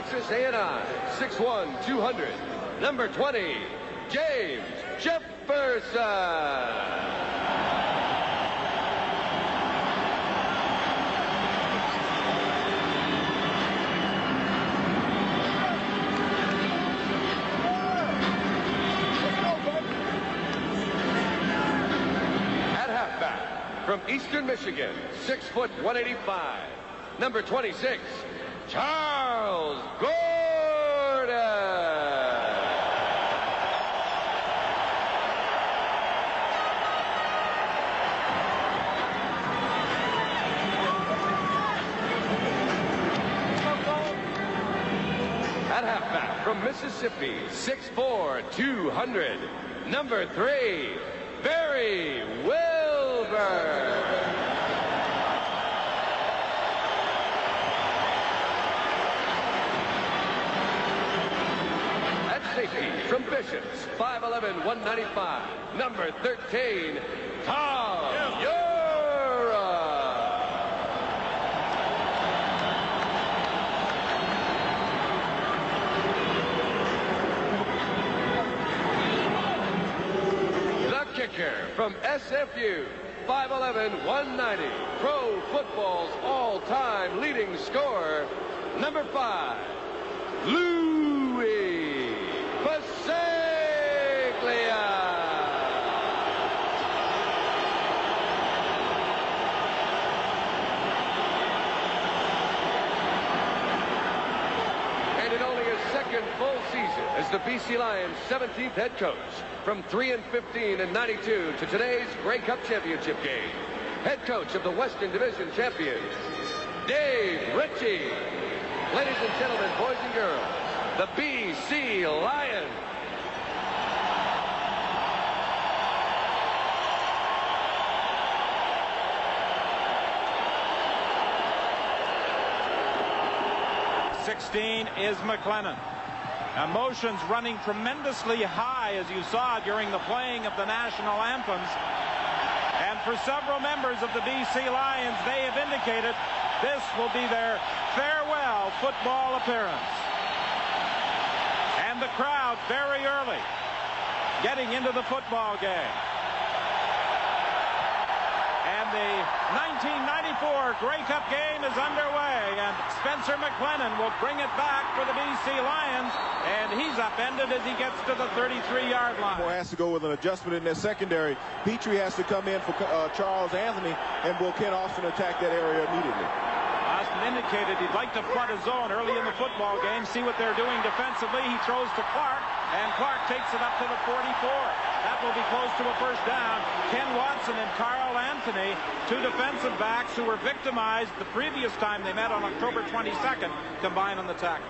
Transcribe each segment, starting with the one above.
Texas A&I, 6'1", 200. Number 20, James Jefferson. From Eastern Michigan, 6', 185. Number 26, Charles Gordon. At halfback from Mississippi, 6'4", 200. Number 3, Barry Wilbur. At safety from Bishops, 5'11", 195. Number 13, Tom Yura. The kicker from SFU, 5'11", 190. Pro football's all-time leading scorer, number 5, Louis Pasaglia. And in only his second full season as the BC Lions' 17th head coach, from 3-15 in '92 to today's Grey Cup championship game, head coach of the Western Division champions, Dave Ritchie. Ladies and gentlemen, boys and girls, the BC Lions. Is McLennan. Emotions running tremendously high, as you saw during the playing of the national anthems. And for several members of the BC Lions, they have indicated this will be their farewell football appearance. And the crowd very early getting into the football game. And the 1994 Grey Cup game is underway, and Spencer McLennan will bring it back for the BC Lions, and he's upended as he gets to the 33-yard line. Moore has to go with an adjustment in their secondary. Petrie has to come in for Charles Anthony, and will Ken Austin attack that area immediately? Austin indicated he'd like to flood his zone early in the football game, see what they're doing defensively. He throws to Clark, and Clark takes it up to the 44. That will be close to a first down. Ken Watson and Carl Anthony, two defensive backs who were victimized the previous time they met on October 22nd, combined on the tackle.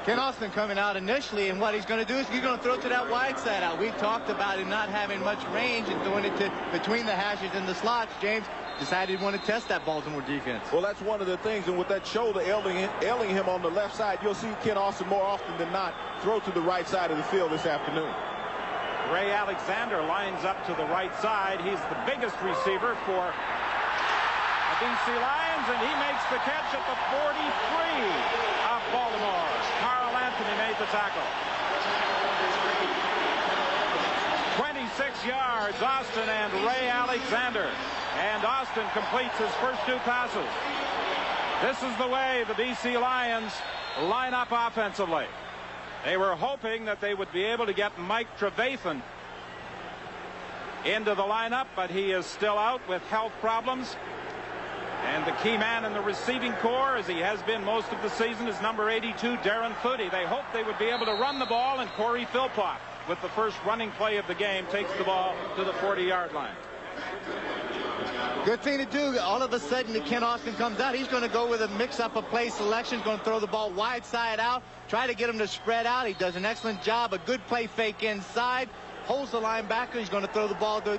Ken Austin coming out initially, and what he's going to do is he's going to throw to that wide side out. We talked about him not having much range and throwing it to between the hashes and the slots. James decided he wanted to test that Baltimore defense. Well, that's one of the things, and with that shoulder ailing him on the left side, you'll see Ken Austin more often than not throw to the right side of the field this afternoon. Ray Alexander lines up to the right side. He's the biggest receiver for the BC Lions, and he makes the catch at the 43 of Baltimore. Carl Anthony made the tackle. 26 yards, Austin and Ray Alexander. And Austin completes his first two passes. This is the way the BC Lions line up offensively. They were hoping that they would be able to get Mike Trevathan into the lineup, but he is still out with health problems. And the key man in the receiving corps, as he has been most of the season, is number 82, Darren Flutie. They hoped they would be able to run the ball, and Corey Philpott, with the first running play of the game, takes the ball to the 40-yard line. Good thing to do. All of a sudden, the Ken Austin comes out. He's going to go with a mix-up of play selection. Going to throw the ball wide side out. Try to get him to spread out. He does an excellent job. A good play fake inside. Holds the linebacker. He's going to throw the ball to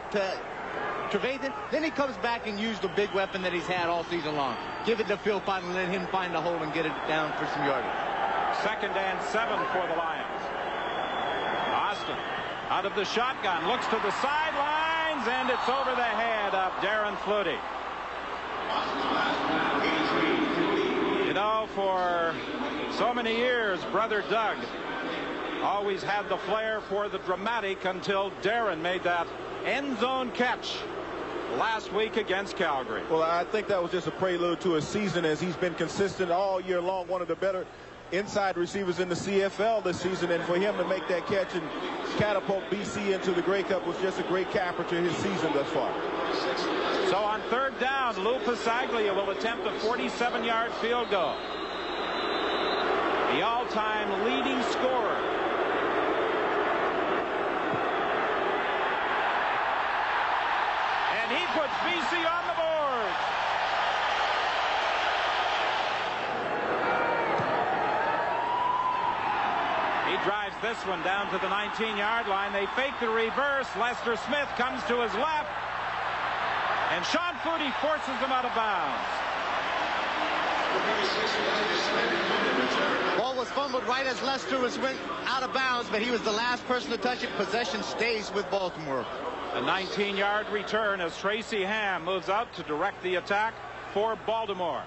Trevathan. Then he comes back and uses the big weapon that he's had all season long. Give it to Philpott and let him find a hole and get it down for some yardage. 2nd and 7 for the Lions. Austin out of the shotgun. Looks to the sidelines, and it's over the head of Darren Flutie. You know, for so many years, brother Doug always had the flair for the dramatic until Darren made that end zone catch last week against Calgary. Well, I think that was just a prelude to a season, as he's been consistent all year long, one of the better inside receivers in the CFL this season, and for him to make that catch and catapult BC into the Grey Cup was just a great capper to his season thus far. So on third down, Lou Pasaglia will attempt a 47-yard field goal. The all-time leading scorer. And he puts BC on the board. He drives this one down to the 19-yard line. They fake the reverse. Lester Smith comes to his left. And Sean Footy forces him out of bounds. Ball was fumbled right as Lester went out of bounds, but he was the last person to touch it. Possession stays with Baltimore. A 19-yard return as Tracy Ham moves out to direct the attack for Baltimore.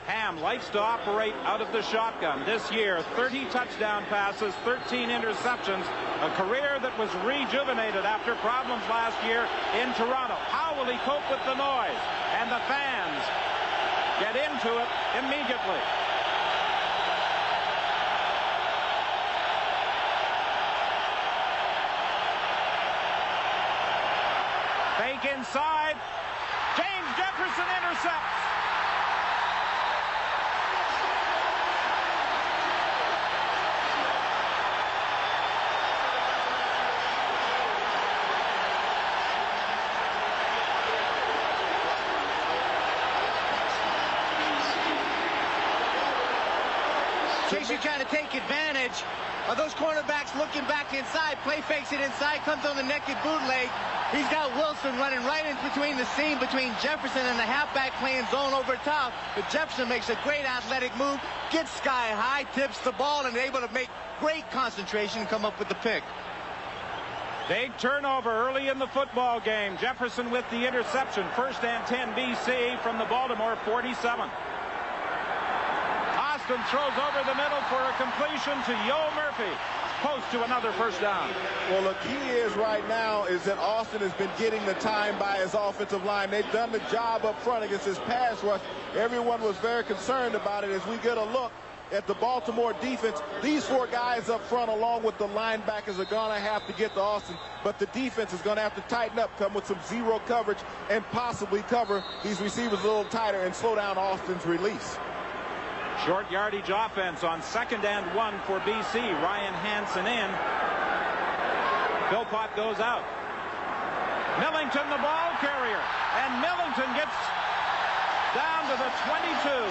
Ham likes to operate out of the shotgun. This year, 30 touchdown passes, 13 interceptions, a career that was rejuvenated after problems last year in Toronto. How will he cope with the noise? And the fans get into it immediately. Fake inside. James Jefferson intercepts. Tracy trying to take advantage of those cornerbacks looking back inside. Play fakes it inside, comes on the naked bootleg. He's got Wilson running right in between the seam between Jefferson and the halfback playing zone over top. But Jefferson makes a great athletic move, gets sky high, tips the ball, and able to make great concentration and come up with the pick. Big turnover early in the football game. Jefferson with the interception. First and 10 BC from the Baltimore 47. Austin throws over the middle for a completion to Yo Murphy. Post to another first down. Well, the key is right now is that Austin has been getting the time by his offensive line. They've done the job up front against his pass rush. Everyone was very concerned about it. As we get a look at the Baltimore defense, these four guys up front along with the linebackers are going to have to get to Austin, but the defense is going to have to tighten up, come with some zero coverage, and possibly cover these receivers a little tighter and slow down Austin's release. Short yardage offense on 2nd and 1 for BC. Ryan Hansen in. Philpott goes out. Millington the ball carrier. And Millington gets down to the 22.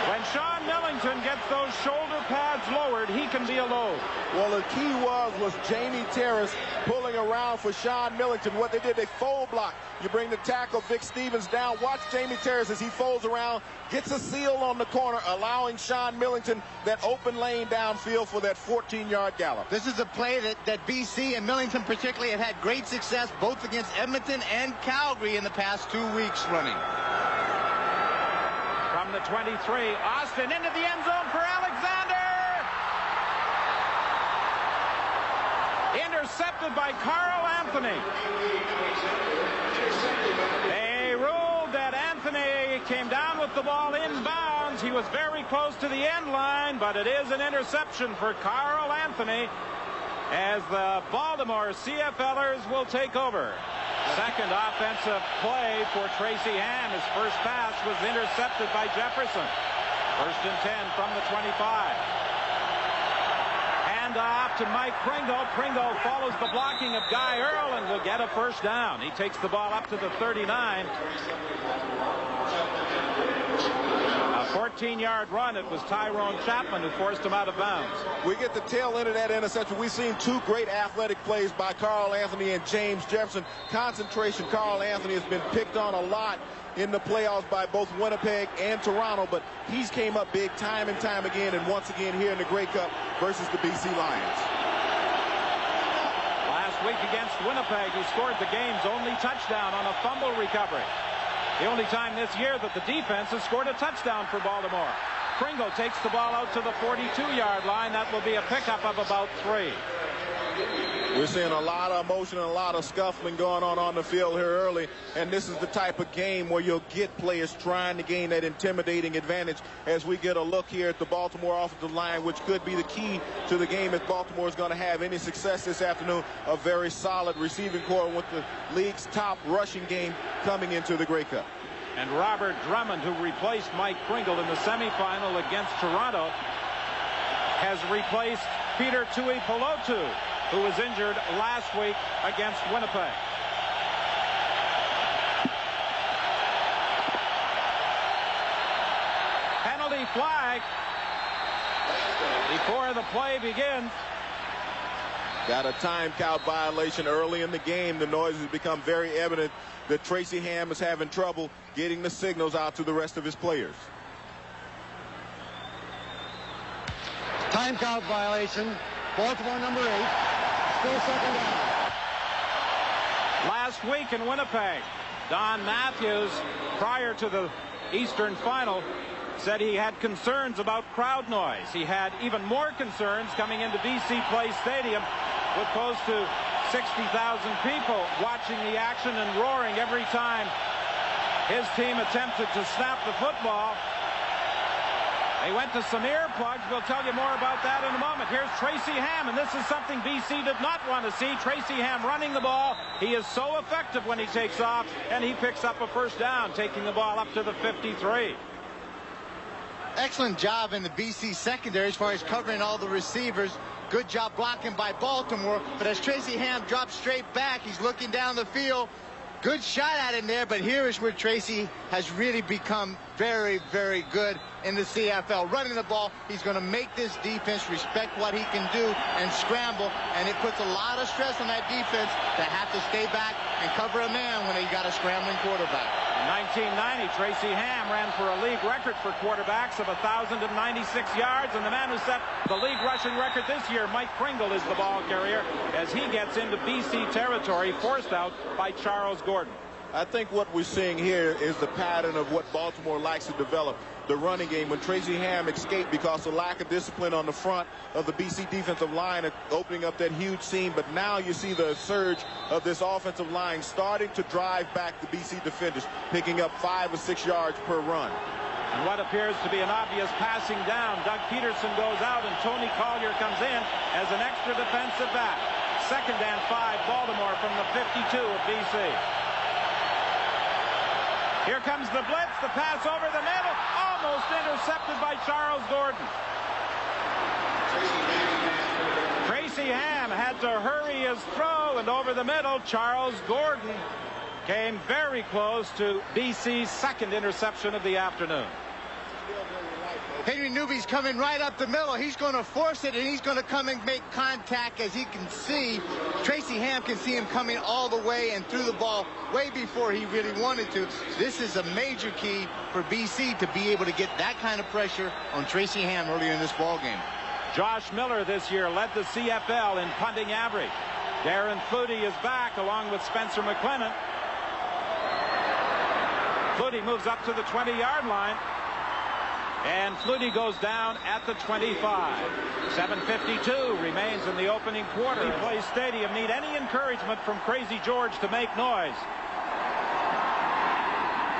When Sean Millington gets those shoulder pads lowered, he can be a load. Well, the key was Jamie Terrace pulling around for Sean Millington. What they did, they fold block. You bring the tackle, Vic Stevens, down. Watch Jamie Terrace as he folds around, gets a seal on the corner, allowing Sean Millington that open lane downfield for that 14-yard gallop. This is a play that BC and Millington particularly have had great success both against Edmonton and Calgary in the past 2 weeks running. From the 23, Austin into the end zone for Alexander. Intercepted by Carl Anthony. They ruled that Anthony came down with the ball inbounds. He was very close to the end line, but it is an interception for Carl Anthony as the Baltimore CFLers will take over. Second offensive play for Tracy Ham. His first pass was intercepted by Jefferson. 1st and 10 from the 25. Hand off to Mike Pringle. Pringle follows the blocking of Guy Earl and will get a first down. He takes the ball up to the 39. A 14-yard run. It was Tyrone Chapman who forced him out of bounds. We get the tail end of that interception. We've seen two great athletic plays by Carl Anthony and James Jefferson. Concentration, Carl Anthony has been picked on a lot in the playoffs by both Winnipeg and Toronto, but he's came up big time and time again, and once again here in the Grey Cup versus the BC Lions. Last week against Winnipeg, he scored the game's only touchdown on a fumble recovery. The only time this year that the defense has scored a touchdown for Baltimore. Pringle takes the ball out to the 42-yard line. That will be a pickup of about 3. We're seeing a lot of emotion and a lot of scuffling going on the field here early, and this is the type of game where you'll get players trying to gain that intimidating advantage as we get a look here at the Baltimore offensive line, which could be the key to the game if Baltimore is going to have any success this afternoon. A very solid receiving corps with the league's top rushing game coming into the Grey Cup. And Robert Drummond, who replaced Mike Pringle in the semifinal against Toronto, has replaced Peter Tuipulotu, who was injured last week against Winnipeg. Penalty flag before the play begins. Got a timeout violation early in the game. The noise has become very evident that Tracy Ham is having trouble getting the signals out to the rest of his players. Timeout violation. Baltimore number 8. Still second down. Last week in Winnipeg, Don Matthews, prior to the Eastern final, said he had concerns about crowd noise. He had even more concerns coming into BC Place Stadium with close to 60,000 people watching the action and roaring every time his team attempted to snap the football. They went to some earplugs. We'll tell you more about that in a moment. Here's Tracy Ham, and this is something BC did not want to see. Tracy Ham running the ball. He is so effective when he takes off, and he picks up a first down, taking the ball up to the 53. Excellent job in the BC secondary as far as covering all the receivers. Good job blocking by Baltimore. But as Tracy Ham drops straight back, he's looking down the field. Good shot at him there, but here is where Tracy has really become very, very good in the CFL. Running the ball, he's going to make this defense respect what he can do and scramble, and it puts a lot of stress on that defense to have to stay back and cover a man when they got a scrambling quarterback. In 1990, Tracy Ham ran for a league record for quarterbacks of 1,096 yards, and the man who set the league rushing record this year, Mike Pringle, is the ball carrier as he gets into BC territory, forced out by Charles Gordon. I think what we're seeing here is the pattern of what Baltimore likes to develop. The running game, when Tracy Ham escaped because of lack of discipline on the front of the BC defensive line, opening up that huge seam. But now you see the surge of this offensive line starting to drive back the BC defenders, picking up 5 or 6 yards per run. And what appears to be an obvious passing down. Doug Peterson goes out, and Tony Collier comes in as an extra defensive back. 2nd and 5, Baltimore from the 52 of BC. Here comes the blitz, the pass over the middle, almost intercepted by Charles Gordon. Tracy Ham had to hurry his throw, and over the middle, Charles Gordon came very close to BC's 2nd interception of the afternoon. Henry Newby's coming right up the middle. He's going to force it, and he's going to come and make contact. As he can see, Tracy Ham can see him coming all the way and threw the ball way before he really wanted to. This is a major key for BC to be able to get that kind of pressure on Tracy Ham earlier in this ball game. Josh Miller this year led the CFL in punting average. Darren Flutie is back along with Spencer McLennan. Flutie moves up to the 20-yard line. And Flutie goes down at the 25. 7:52 remains in the opening quarter. Place Stadium need any encouragement from Crazy George to make noise.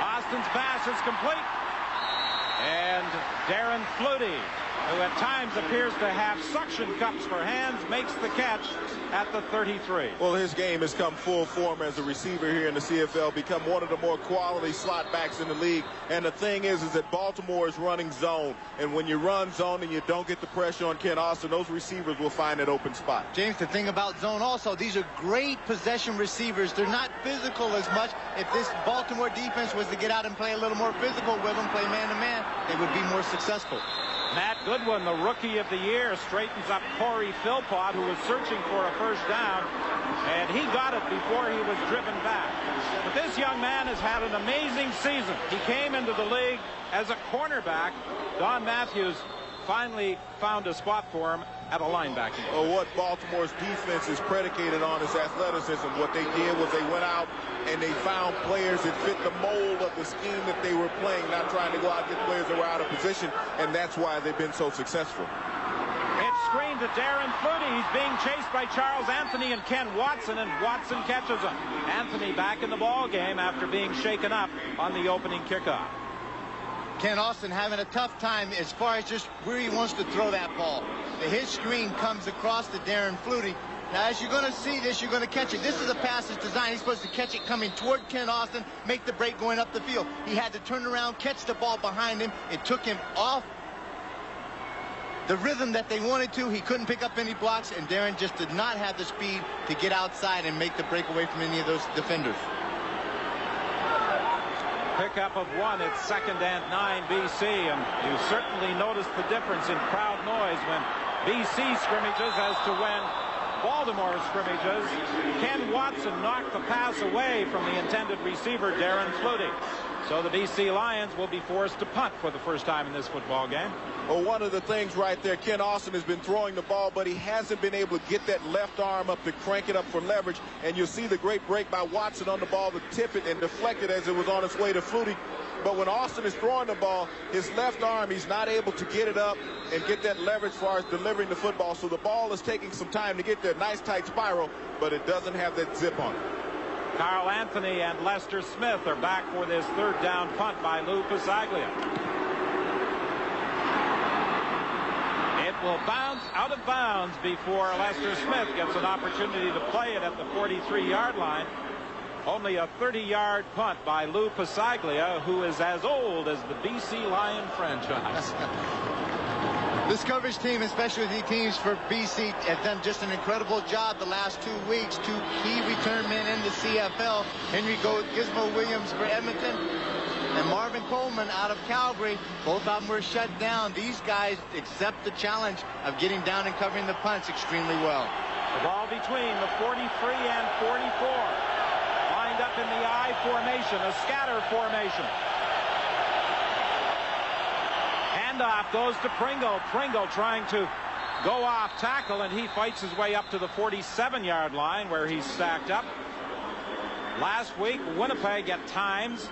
Austin's pass is complete. And Darren Flutie, who at times appears to have suction cups for hands, makes the catch at the 33. Well, his game has come full form as a receiver here in the CFL, become one of the more quality slot backs in the league. And the thing is that Baltimore is running zone. And when you run zone and you don't get the pressure on Ken Austin, those receivers will find that open spot. James, the thing about zone also, these are great possession receivers. They're not physical as much. If this Baltimore defense was to get out and play a little more physical with them, play man-to-man, they would be more successful. Matt Goodwin, the Rookie of the Year, straightens up Corey Philpott, who was searching for a first down, and he got it before he was driven back. But this young man has had an amazing season. He came into the league as a cornerback. Don Matthews finally found a spot for him at a linebacking. Well, what Baltimore's defense is predicated on is athleticism. What they did was they went out and they found players that fit the mold of the scheme that they were playing, not trying to go out and get players that were out of position, and that's why they've been so successful. It's screened to Darren Flutie. He's being chased by Charles Anthony and Ken Watson, and Watson catches him. Anthony back in the ball game after being shaken up on the opening kickoff. Ken Austin having a tough time as far as just where he wants to throw that ball. His screen comes across to Darren Flutie. Now, as you're going to see this, you're going to catch it. This is a pass that's designed. He's supposed to catch it coming toward Ken Austin, make the break going up the field. He had to turn around, catch the ball behind him. It took him off the rhythm that they wanted to. He couldn't pick up any blocks, and Darren just did not have the speed to get outside and make the break away from any of those defenders. Pickup of 1. It's 2nd and 9 BC, and you certainly notice the difference in crowd noise when BC scrimmages as to when Baltimore scrimmages. Ken Watson knocked the pass away from the intended receiver, Darren Flutie. So the BC Lions will be forced to punt for the first time in this football game. Well, one of the things right there, Ken Austin has been throwing the ball, but he hasn't been able to get that left arm up to crank it up for leverage. And you'll see the great break by Watson on the ball to tip it and deflect it as it was on its way to Flutie. But when Austin is throwing the ball, his left arm, he's not able to get it up and get that leverage as far as delivering the football. So the ball is taking some time to get there. Nice tight spiral, but it doesn't have that zip on it. Carl Anthony and Lester Smith are back for this 3rd down punt by Lou Pasaglia. It will bounce out of bounds before Lester Smith gets an opportunity to play it at the 43-yard line. Only a 30-yard punt by Lou Pasaglia, who is as old as the BC Lion franchise. This coverage team, especially the teams for BC, have done just an incredible job the last 2 weeks. 2 key return men in the CFL. Henry Gizmo Williams for Edmonton and Marvin Coleman out of Calgary. Both of them were shut down. These guys accept the challenge of getting down and covering the punts extremely well. The ball between the 43 and 44. Lined up in the I formation, a scatter formation. Handoff goes to Pringle. Pringle trying to go off tackle, and he fights his way up to the 47-yard line where he's stacked up. Last week, Winnipeg at times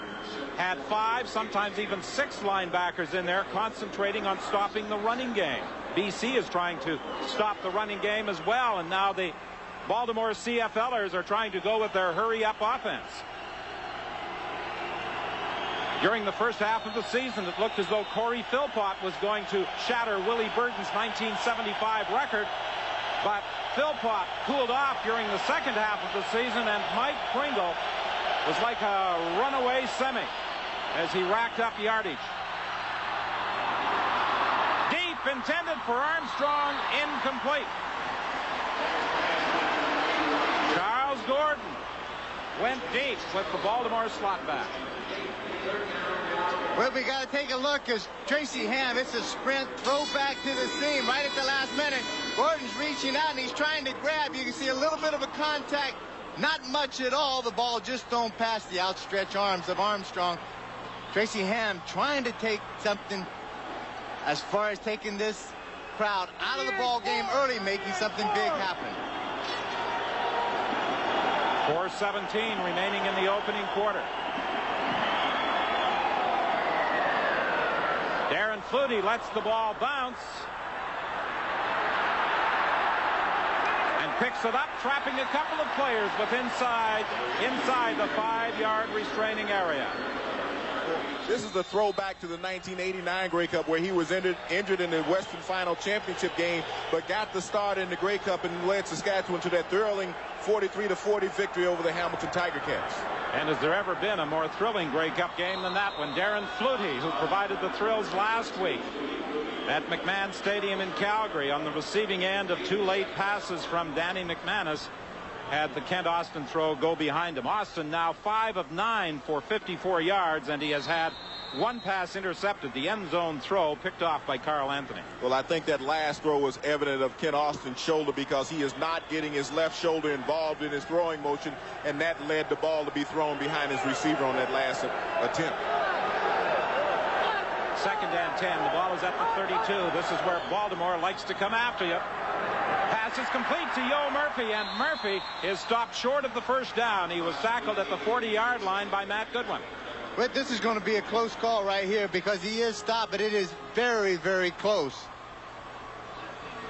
had 5, sometimes even 6 linebackers in there concentrating on stopping the running game. BC is trying to stop the running game as well, and now the Baltimore CFLers are trying to go with their hurry-up offense. During the first half of the season, it looked as though Corey Philpott was going to shatter Willie Burton's 1975 record, but Philpott cooled off during the second half of the season, and Mike Pringle was like a runaway semi as he racked up yardage. Deep, intended for Armstrong, incomplete. Charles Gordon went deep with the Baltimore slot back. Well, we got to take a look as Tracy Ham, it's a sprint, throw back to the seam right at the last minute. Gordon's reaching out and he's trying to grab. You can see a little bit of a contact, not much at all. The ball just don't pass the outstretched arms of Armstrong. Tracy Ham trying to take something as far as taking this crowd out of the ball game early, making something big happen. 4:17 remaining in the opening quarter. Darren Flutie lets the ball bounce and picks it up, trapping a couple of players with inside the 5-yard restraining area. This is a throwback to the 1989 Grey Cup where he was injured in the Western Final Championship game, but got the start in the Grey Cup and led Saskatchewan to that thrilling 43-40 victory over the Hamilton Tiger Cats. And has there ever been a more thrilling Grey Cup game than that one? Darren Flutie, who provided the thrills last week at McMahon Stadium in Calgary on the receiving end of 2 late passes from Danny McManus, had the Kent Austin throw go behind him. Austin now 5 of 9 for 54 yards, and he has had 1 pass intercepted. The end zone throw picked off by Carl Anthony. Well, I think that last throw was evident of Kent Austin's shoulder because he is not getting his left shoulder involved in his throwing motion, and that led the ball to be thrown behind his receiver on that last attempt. 2nd and 10. The ball is at the 32. This is where Baltimore likes to come after you. Pass is complete to Yo Murphy, and Murphy is stopped short of the first down. He was tackled at the 40-yard line by Matt Goodwin. But this is going to be a close call right here because he is stopped, but it is very, very close.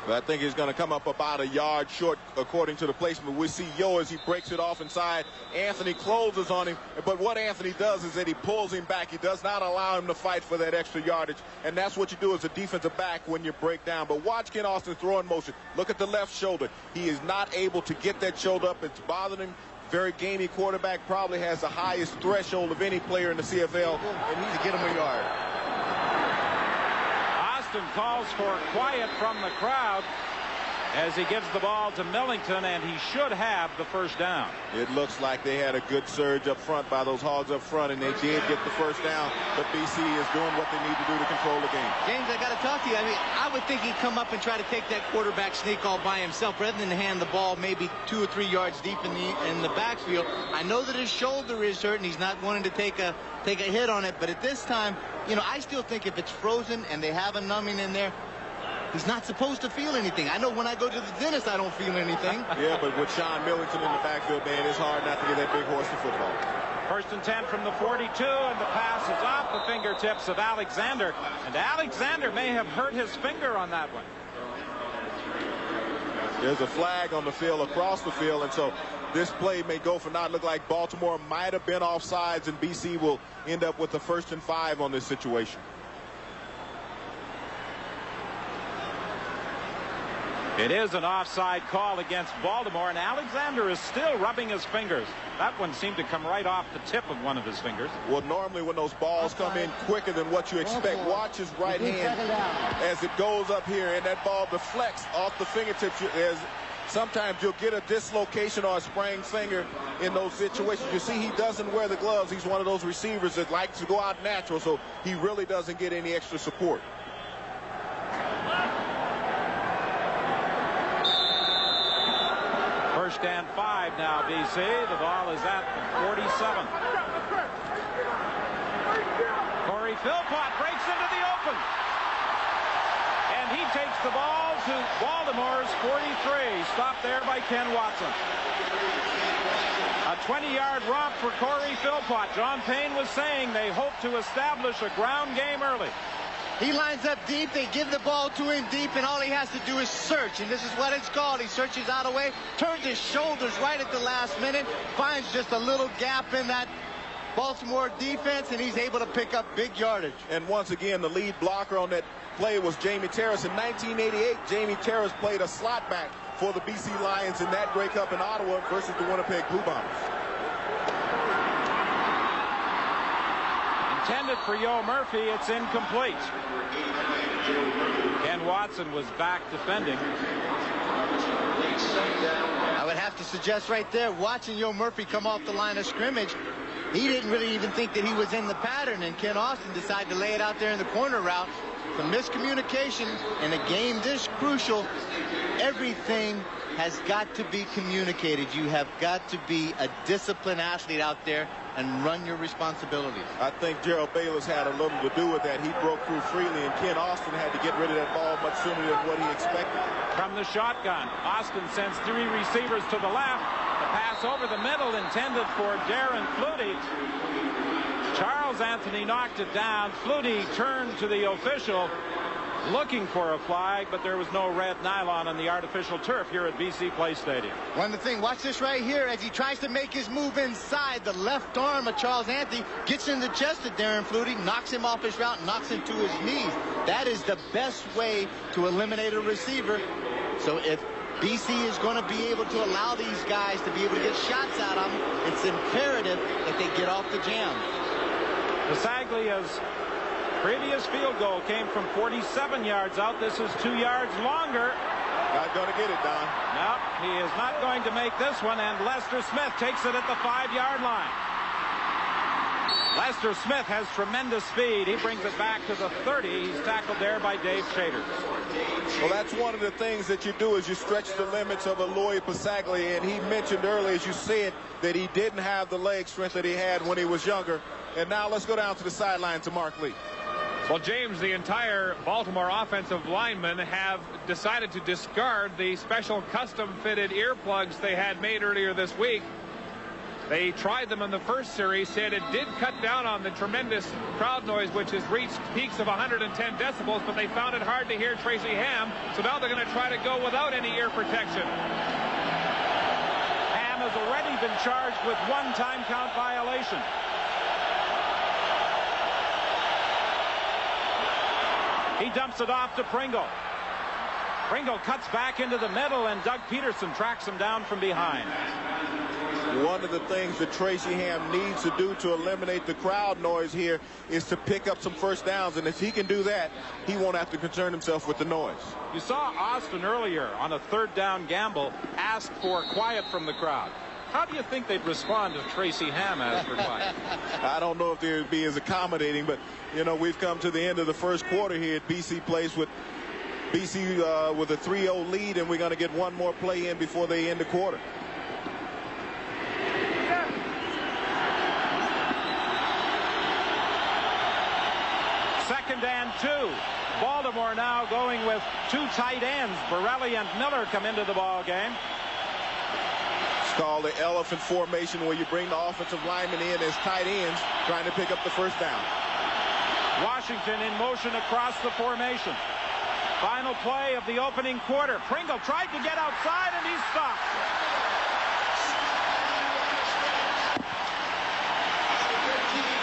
But I think he's going to come up about a yard short according to the placement. We see Yo as he breaks it off inside. Anthony closes on him, but what Anthony does is that he pulls him back. He does not allow him to fight for that extra yardage, and that's what you do as a defensive back when you break down. But watch Ken Austin throw in motion. Look at the left shoulder. He is not able to get that shoulder up. It's bothering him. Very gamey quarterback, probably has the highest threshold of any player in the CFL, and he's to get him a yard. Austin calls for quiet from the crowd as he gives the ball to Millington, and he should have the first down. It looks like they had a good surge up front by those Hogs up front, and they did get the first down, but BC is doing what they need to do to control the game. James, I got to talk to you. I mean, I would think he'd come up and try to take that quarterback sneak all by himself rather than hand the ball maybe 2 or 3 yards deep in the backfield. I know that his shoulder is hurt and he's not wanting to take a hit on it, but at this time, you know, I still think if it's frozen and they have a numbing in there, he's not supposed to feel anything. I know when I go to the dentist, I don't feel anything. Yeah, but with Sean Millington in the backfield, man, it's hard not to get that big horse in football. 1st and 10 from the 42, and the pass is off the fingertips of Alexander. And Alexander may have hurt his finger on that one. There's a flag on the field, across the field, and so this play may go for not. Look like Baltimore might have been offsides, and BC will end up with the 1st and 5 on this situation. It is an offside call against Baltimore, and Alexander is still rubbing his fingers. That one seemed to come right off the tip of one of his fingers. Well, normally when those balls come in quicker than what you expect, watch his right hand as it goes up here, and that ball deflects off the fingertips. As sometimes you'll get a dislocation or a sprained finger in those situations. You see, he doesn't wear the gloves. He's one of those receivers that likes to go out natural, so he really doesn't get any extra support. First and 5 now, BC. The ball is at the 47. Corey Philpott breaks into the open. And he takes the ball to Baltimore's 43. Stopped there by Ken Watson. A 20-yard romp for Corey Philpott. John Payne was saying they hope to establish a ground game early. He lines up deep, they give the ball to him deep, and all he has to do is search, and this is what it's called. He searches out a way, turns his shoulders right at the last minute, finds just a little gap in that Baltimore defense, and he's able to pick up big yardage. And once again, the lead blocker on that play was Jamie Terrace. In 1988, Jamie Terrace played a slot back for the BC Lions in that Grey Cup in Ottawa versus the Winnipeg Blue Bombers. Intended for Yo Murphy, it's incomplete. Ken Watson was back defending. I would have to suggest right there, watching Yo Murphy come off the line of scrimmage, he didn't really even think that he was in the pattern, and Ken Austin decided to lay it out there in the corner route. Some miscommunication in a game this crucial. Everything has got to be communicated. You have got to be a disciplined athlete out there and run your responsibilities. I think Gerald Bayless had a little to do with that. He broke through freely, and Ken Austin had to get rid of that ball much sooner than what he expected. From the shotgun, Austin sends 3 receivers to the left. The pass over the middle intended for Darren Flutie. Charles Anthony knocked it down. Flutie turned to the official looking for a flag, but there was no red nylon on the artificial turf here at BC Play Stadium. One thing, watch this right here as he tries to make his move inside. The left arm of Charles Anthony gets in the chest of Darren Flutie, knocks him off his route, knocks him to his knees. That is the best way to eliminate a receiver. So if BC is going to be able to allow these guys to be able to get shots out of them, it's imperative that they get off the jam. Basaglia's previous field goal came from 47 yards out. This is 2 yards longer. Not going to get it, Don. No, he is not going to make this one, and Lester Smith takes it at the 5-yard line. Lester Smith has tremendous speed. He brings it back to the 30. He's tackled there by Dave Shaders. Well, that's one of the things that you do is you stretch the limits of Aloy Pasaglia, and he mentioned earlier, as you said, that he didn't have the leg strength that he had when he was younger. And now let's go down to the sideline to Mark Lee. Well, James, the entire Baltimore offensive linemen have decided to discard the special custom-fitted earplugs they had made earlier this week. They tried them in the first series, said it did cut down on the tremendous crowd noise, which has reached peaks of 110 decibels, but they found it hard to hear Tracy Ham, so now they're going to try to go without any ear protection. Ham has already been charged with one time count violation. He dumps it off to Pringle. Pringle cuts back into the middle, and Doug Peterson tracks him down from behind. One of the things that Tracy Ham needs to do to eliminate the crowd noise here is to pick up some first downs, and if he can do that, he won't have to concern himself with the noise. You saw Austin earlier on a third down gamble ask for quiet from the crowd. How do you think they'd respond if Tracy Ham asked for quiet? I don't know if they would be as accommodating, but you know, we've come to the end of the first quarter here at BC Place with BC with a 3-0 lead, and we're going to get one more play in before they end the quarter. Second and 2. Baltimore now going with two tight ends. Borelli and Miller come into the ball game. It's called the elephant formation, where you bring the offensive linemen in as tight ends trying to pick up the first down. Washington in motion across the formation. Final play of the opening quarter. Pringle tried to get outside, and he's stopped.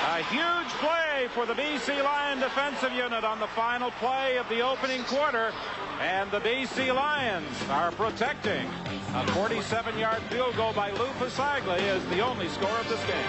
A huge play for the BC Lion defensive unit on the final play of the opening quarter. And the BC Lions are protecting. A 47-yard field goal by Lou Pasaglia is the only score of this game.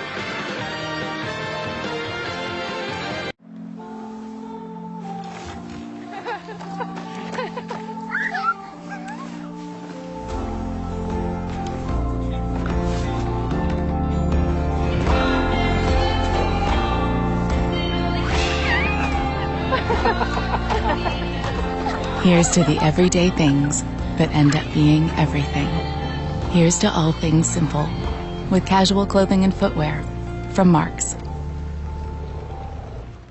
Here's to the everyday things that end up being everything. Here's to all things simple, with casual clothing and footwear from Marks.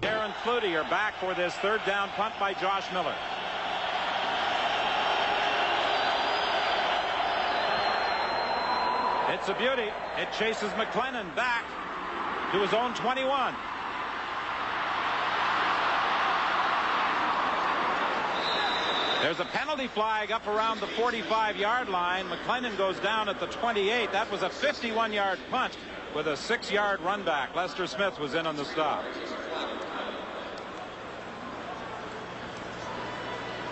Darren Flutie are back for this third down punt by Josh Miller. It's a beauty. It chases McLennan back to his own 21. There's a penalty flag up around the 45-yard line. McLennan goes down at the 28. That was a 51-yard punt with a 6-yard run back. Lester Smith was in on the stop.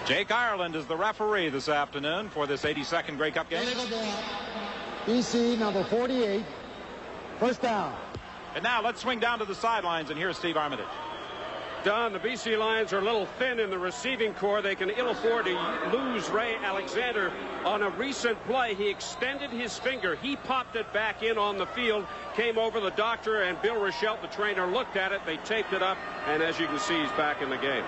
Jake Ireland is the referee this afternoon for this 82nd Grey Cup game. BC number 48. First down. And now let's swing down to the sidelines, and here's Steve Armitage. Don, the BC Lions are a little thin in the receiving corps. They can ill afford to lose Ray Alexander. On a recent play, he extended his finger. He popped it back in on the field, came over. The doctor and Bill Rochelle, the trainer, looked at it. They taped it up, and as you can see, he's back in the game.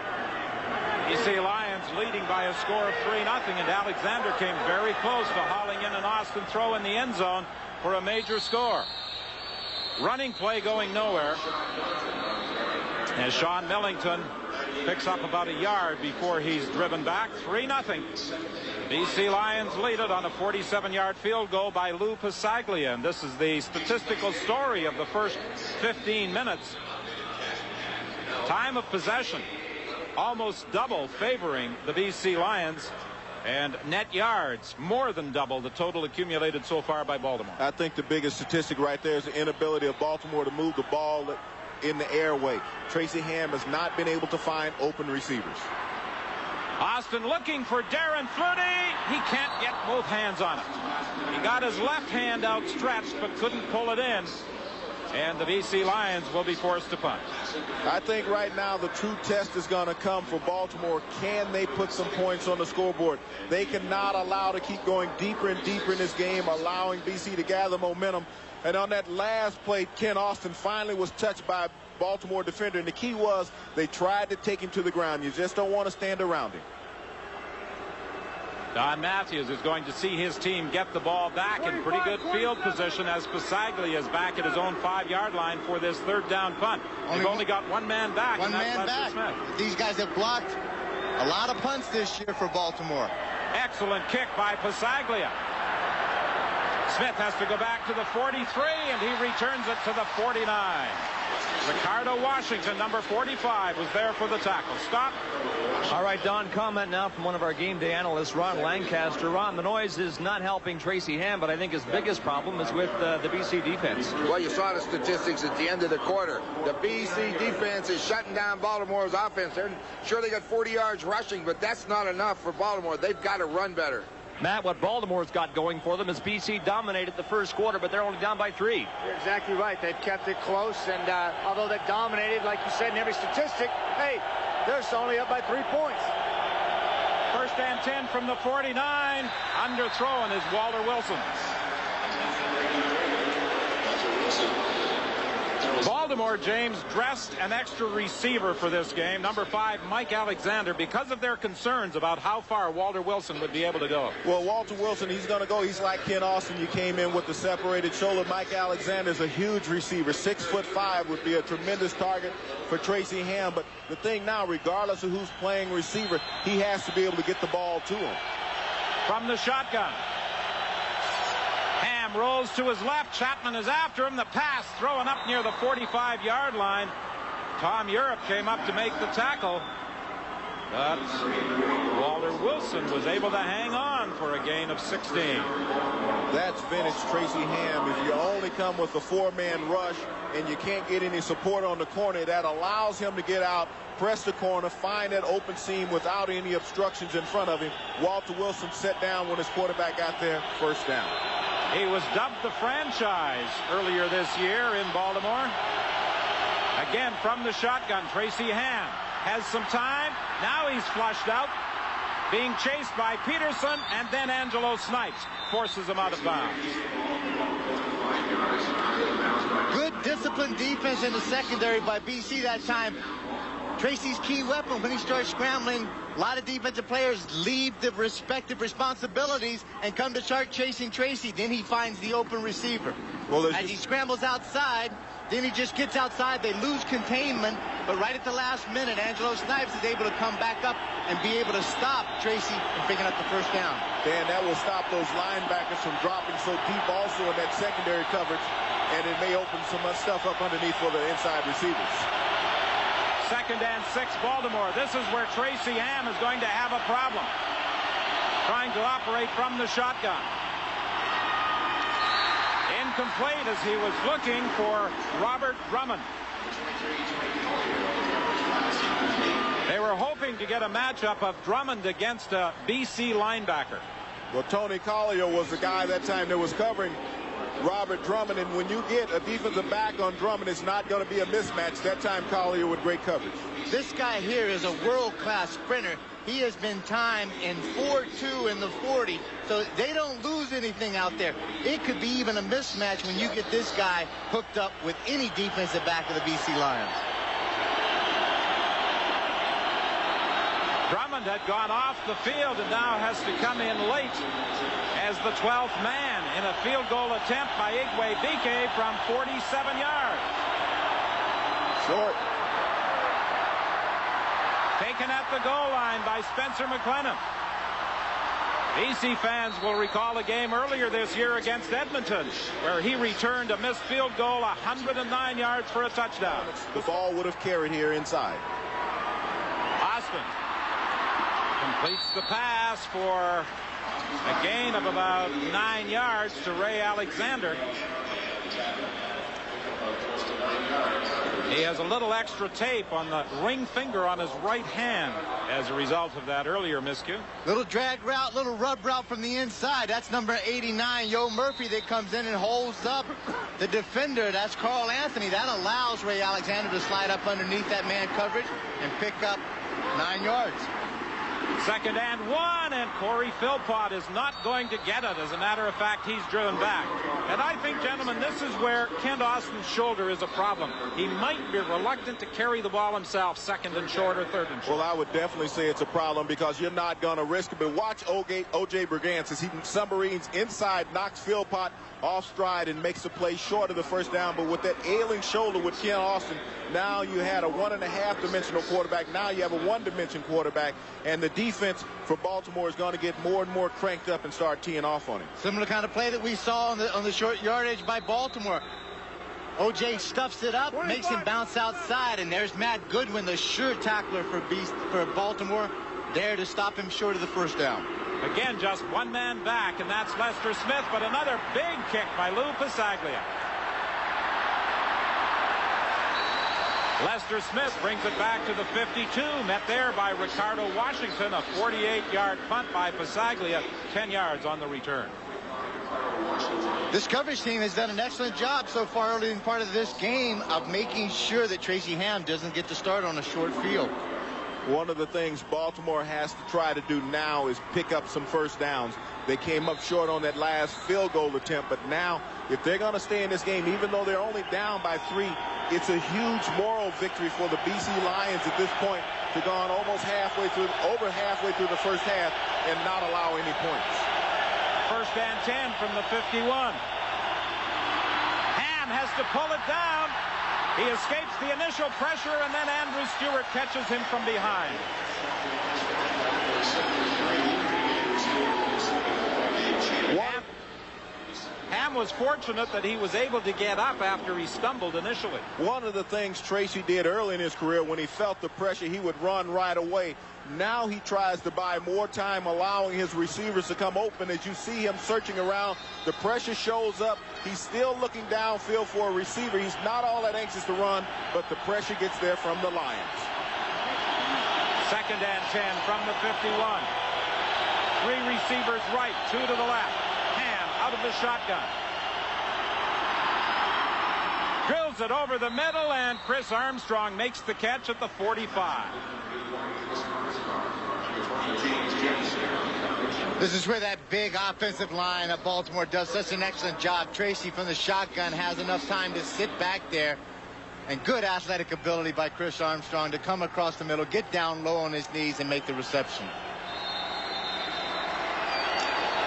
BC Lions leading by a score of 3-0, and Alexander came very close to hauling in an Austin throw in the end zone for a major score. Running play going nowhere, as Sean Millington picks up about a yard before he's driven back. 3-0. BC Lions lead it on a 47-yard field goal by Lou Pasaglia. And this is the statistical story of the first 15 minutes. Time of possession almost double favoring the BC Lions, and net yards more than double the total accumulated so far by Baltimore. I think the biggest statistic right there is the inability of Baltimore to move the ball in the airway. Tracy Ham has not been able to find open receivers. Austin looking for Darren Flutie. He can't get both hands on it. He got his left hand outstretched but couldn't pull it in. And the BC Lions will be forced to punt. I think right now the true test is going to come for Baltimore. Can they put some points on the scoreboard? They cannot allow to keep going deeper and deeper in this game, allowing BC to gather momentum. And on that last play, Ken Austin finally was touched by a Baltimore defender. And the key was they tried to take him to the ground. You just don't want to stand around him. Don Matthews is going to see his team get the ball back in pretty good field position as Pasaglia is back at his own 5-yard line for this third down punt. They've only got one man back. One man back. Smith. These guys have blocked a lot of punts this year for Baltimore. Excellent kick by Pasaglia. Smith has to go back to the 43, and he returns it to the 49. Ricardo Washington, number 45, was there for the tackle. Stop. All right, Don, comment now from one of our game day analysts, Ron Lancaster. Ron, the noise is not helping Tracy Ham, but I think his biggest problem is with the BC defense. Well, you saw the statistics at the end of the quarter. The BC defense is shutting down Baltimore's offense. They're sure they got 40 yards rushing, but that's not enough for Baltimore. They've got to run better. Matt, what Baltimore's got going for them is BC dominated the first quarter, but they're only down by 3. You're exactly right. They've kept it close, and although they've dominated, like you said, in every statistic, hey, they're only up by 3 points. First and 10 from the 49. Underthrown is Walter Wilson. Baltimore, James, dressed an extra receiver for this game. Number 5, Mike Alexander, because of their concerns about how far Walter Wilson would be able to go. Well, Walter Wilson, he's going to go. He's like Ken Austin. You came in with the separated shoulder. Mike Alexander is a huge receiver. 6'5" would be a tremendous target for Tracy Ham. But the thing now, regardless of who's playing receiver, he has to be able to get the ball to him. From the shotgun. Ham rolls to his left. Chapman is after him. The pass thrown up near the 45-yard line. Tom Europe came up to make the tackle. But Walter Wilson was able to hang on for a gain of 16. That's vintage Tracy Ham. If you only come with a 4-man rush and you can't get any support on the corner, that allows him to get out, press the corner, find that open seam without any obstructions in front of him. Walter Wilson set down when his quarterback got there, first down. He was dubbed the franchise earlier this year in Baltimore. Again from the shotgun, Tracy Ham has some time. Now he's flushed out, being chased by Peterson, and then Angelo Snipes forces him out of bounds. Good disciplined defense in the secondary by BC that time. Tracy's key weapon, when he starts scrambling, a lot of defensive players leave the respective responsibilities and come to start chasing Tracy. Then he finds the open receiver. Well, as he scrambles outside, then he just gets outside. They lose containment, but right at the last minute, Angelo Snipes is able to come back up and be able to stop Tracy from picking up the first down. Dan, that will stop those linebackers from dropping so deep also in that secondary coverage, and it may open some stuff up underneath for the inside receivers. Second and 6, Baltimore. This is where Tracy Ham is going to have a problem. Trying to operate from the shotgun. Incomplete as he was looking for Robert Drummond. They were hoping to get a matchup of Drummond against a BC linebacker. Well, Tony Collier was the guy that time that was covering Robert Drummond, and when you get a defensive back on Drummond, it's not going to be a mismatch. That time Collier with great coverage. This guy here is a world-class sprinter. He has been timed in 4.2 in the 40, so they don't lose anything out there. It could be even a mismatch when you get this guy hooked up with any defensive back of the BC Lions. Drummond had gone off the field and now has to come in late as the 12th man in a field goal attempt by Igwe Bike from 47 yards. Short. Taken at the goal line by Spencer McLennan. BC fans will recall a game earlier this year against Edmonton where he returned a missed field goal 109 yards for a touchdown. The ball would have carried here inside. Austin completes the pass for a gain of about 9 yards to Ray Alexander. He has a little extra tape on the ring finger on his right hand as a result of that earlier miscue. Little drag route, little rub route from the inside. That's number 89, Yo Murphy, that comes in and holds up the defender. That's Carl Anthony. That allows Ray Alexander to slide up underneath that man coverage and pick up 9 yards. 2nd and 1, and Corey Philpott is not going to get it. As a matter of fact, he's driven back. And I think, gentlemen, this is where Kent Austin's shoulder is a problem. He might be reluctant to carry the ball himself, 2nd and short or 3rd and short. Well, I would definitely say it's a problem because you're not going to risk it. But watch O.J. Brigance as he submarines inside, knocks Philpott off stride and makes a play short of the 1st down. But with that ailing shoulder with Kent Austin, now you had a 1.5-dimensional quarterback. Now you have a 1-dimension quarterback. And the defense for Baltimore is going to get more and more cranked up and start teeing off on him. Similar kind of play that we saw on the short yardage by Baltimore. O.J. stuffs it up, makes him bounce outside, and there's Matt Goodwin, the sure tackler for Baltimore, there to stop him short of the 1st down. Again, just one man back, and that's Lester Smith, but another big kick by Lou Pasaglia. Lester Smith brings it back to the 52, met there by Ricardo Washington, a 48-yard punt by Pasaglia, 10 yards on the return. This coverage team has done an excellent job so far early in part of this game of making sure that Tracy Ham doesn't get to start on a short field. One of the things Baltimore has to try to do now is pick up some 1st downs. They came up short on that last field goal attempt, but now if they're going to stay in this game, even though they're only down by 3, it's a huge moral victory for the BC Lions at this point to go on over halfway through the 1st half and not allow any points. 1st and 10 from the 51. Ham has to pull it down. He escapes the initial pressure, and then Andrew Stewart catches him from behind. Ham was fortunate that he was able to get up after he stumbled initially. One of the things Tracy did early in his career, when he felt the pressure, he would run right away. Now he tries to buy more time, allowing his receivers to come open. As you see him searching around, the pressure shows up. He's still looking downfield for a receiver. He's not all that anxious to run, but the pressure gets there from the Lions. 2nd and 10 from the 51. 3 receivers right, 2 to the left. Ham out of the shotgun. Drills it over the middle, and Chris Armstrong makes the catch at the 45. This is where that big offensive line of Baltimore does such an excellent job. Tracy from the shotgun has enough time to sit back there, and good athletic ability by Chris Armstrong to come across the middle, get down low on his knees, and make the reception.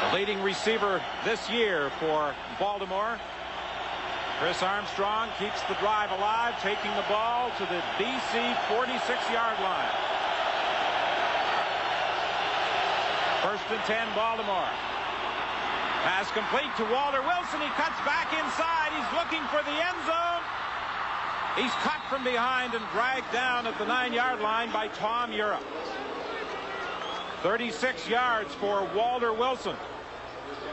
The leading receiver this year for Baltimore, Chris Armstrong, keeps the drive alive, taking the ball to the BC 46-yard line. 1st and 10, Baltimore. Pass complete to Walter Wilson. He cuts back inside. He's looking for the end zone. He's cut from behind and dragged down at the 9-yard line by Tom Europe. 36 yards for Walter Wilson.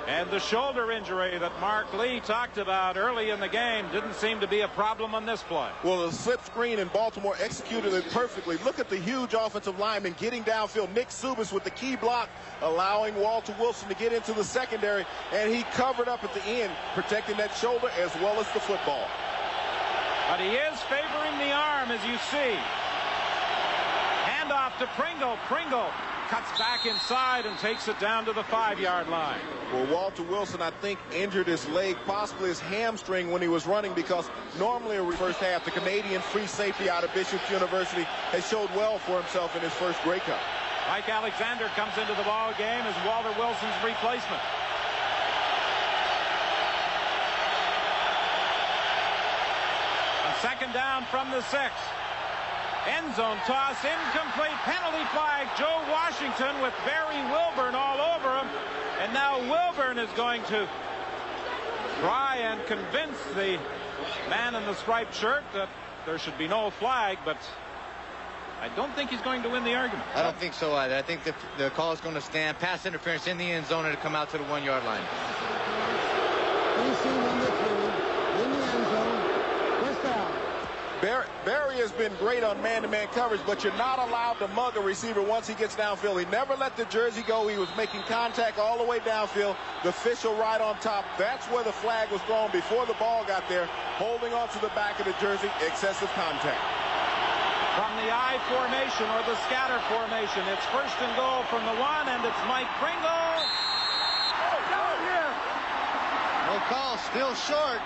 And the shoulder injury that Mark Lee talked about early in the game didn't seem to be a problem on this play. Well, the slip screen in Baltimore executed it perfectly. Look at the huge offensive lineman getting downfield. Nick Subas with the key block, allowing Walter Wilson to get into the secondary, and he covered up at the end, protecting that shoulder as well as the football. But he is favoring the arm, as you see. Handoff to Pringle. Pringle cuts back inside and takes it down to the 5-yard line. Well, Walter Wilson, I think, injured his leg, possibly his hamstring when he was running, because normally in the 1st half, the Canadian free safety out of Bishop's University has showed well for himself in his first Grey Cup. Mike Alexander comes into the ball game as Walter Wilson's replacement. On 2nd down from the 6. End zone toss, incomplete, penalty flag. Joe Washington with Barry Wilburn all over him. And now Wilburn is going to try and convince the man in the striped shirt that there should be no flag, but I don't think he's going to win the argument. I don't think so either. I think the call is going to stand. Pass interference in the end zone and to come out to the 1-yard line. BC number 2 in the end zone. First down. Barry has been great on man-to-man coverage, but you're not allowed to mug a receiver once he gets downfield. He never let the jersey go. He was making contact all the way downfield. The official right on top. That's where the flag was thrown before the ball got there. Holding on to the back of the jersey, excessive contact. From the I formation or the scatter formation, it's first and goal from the 1, and it's Mike Pringle. No call, still short.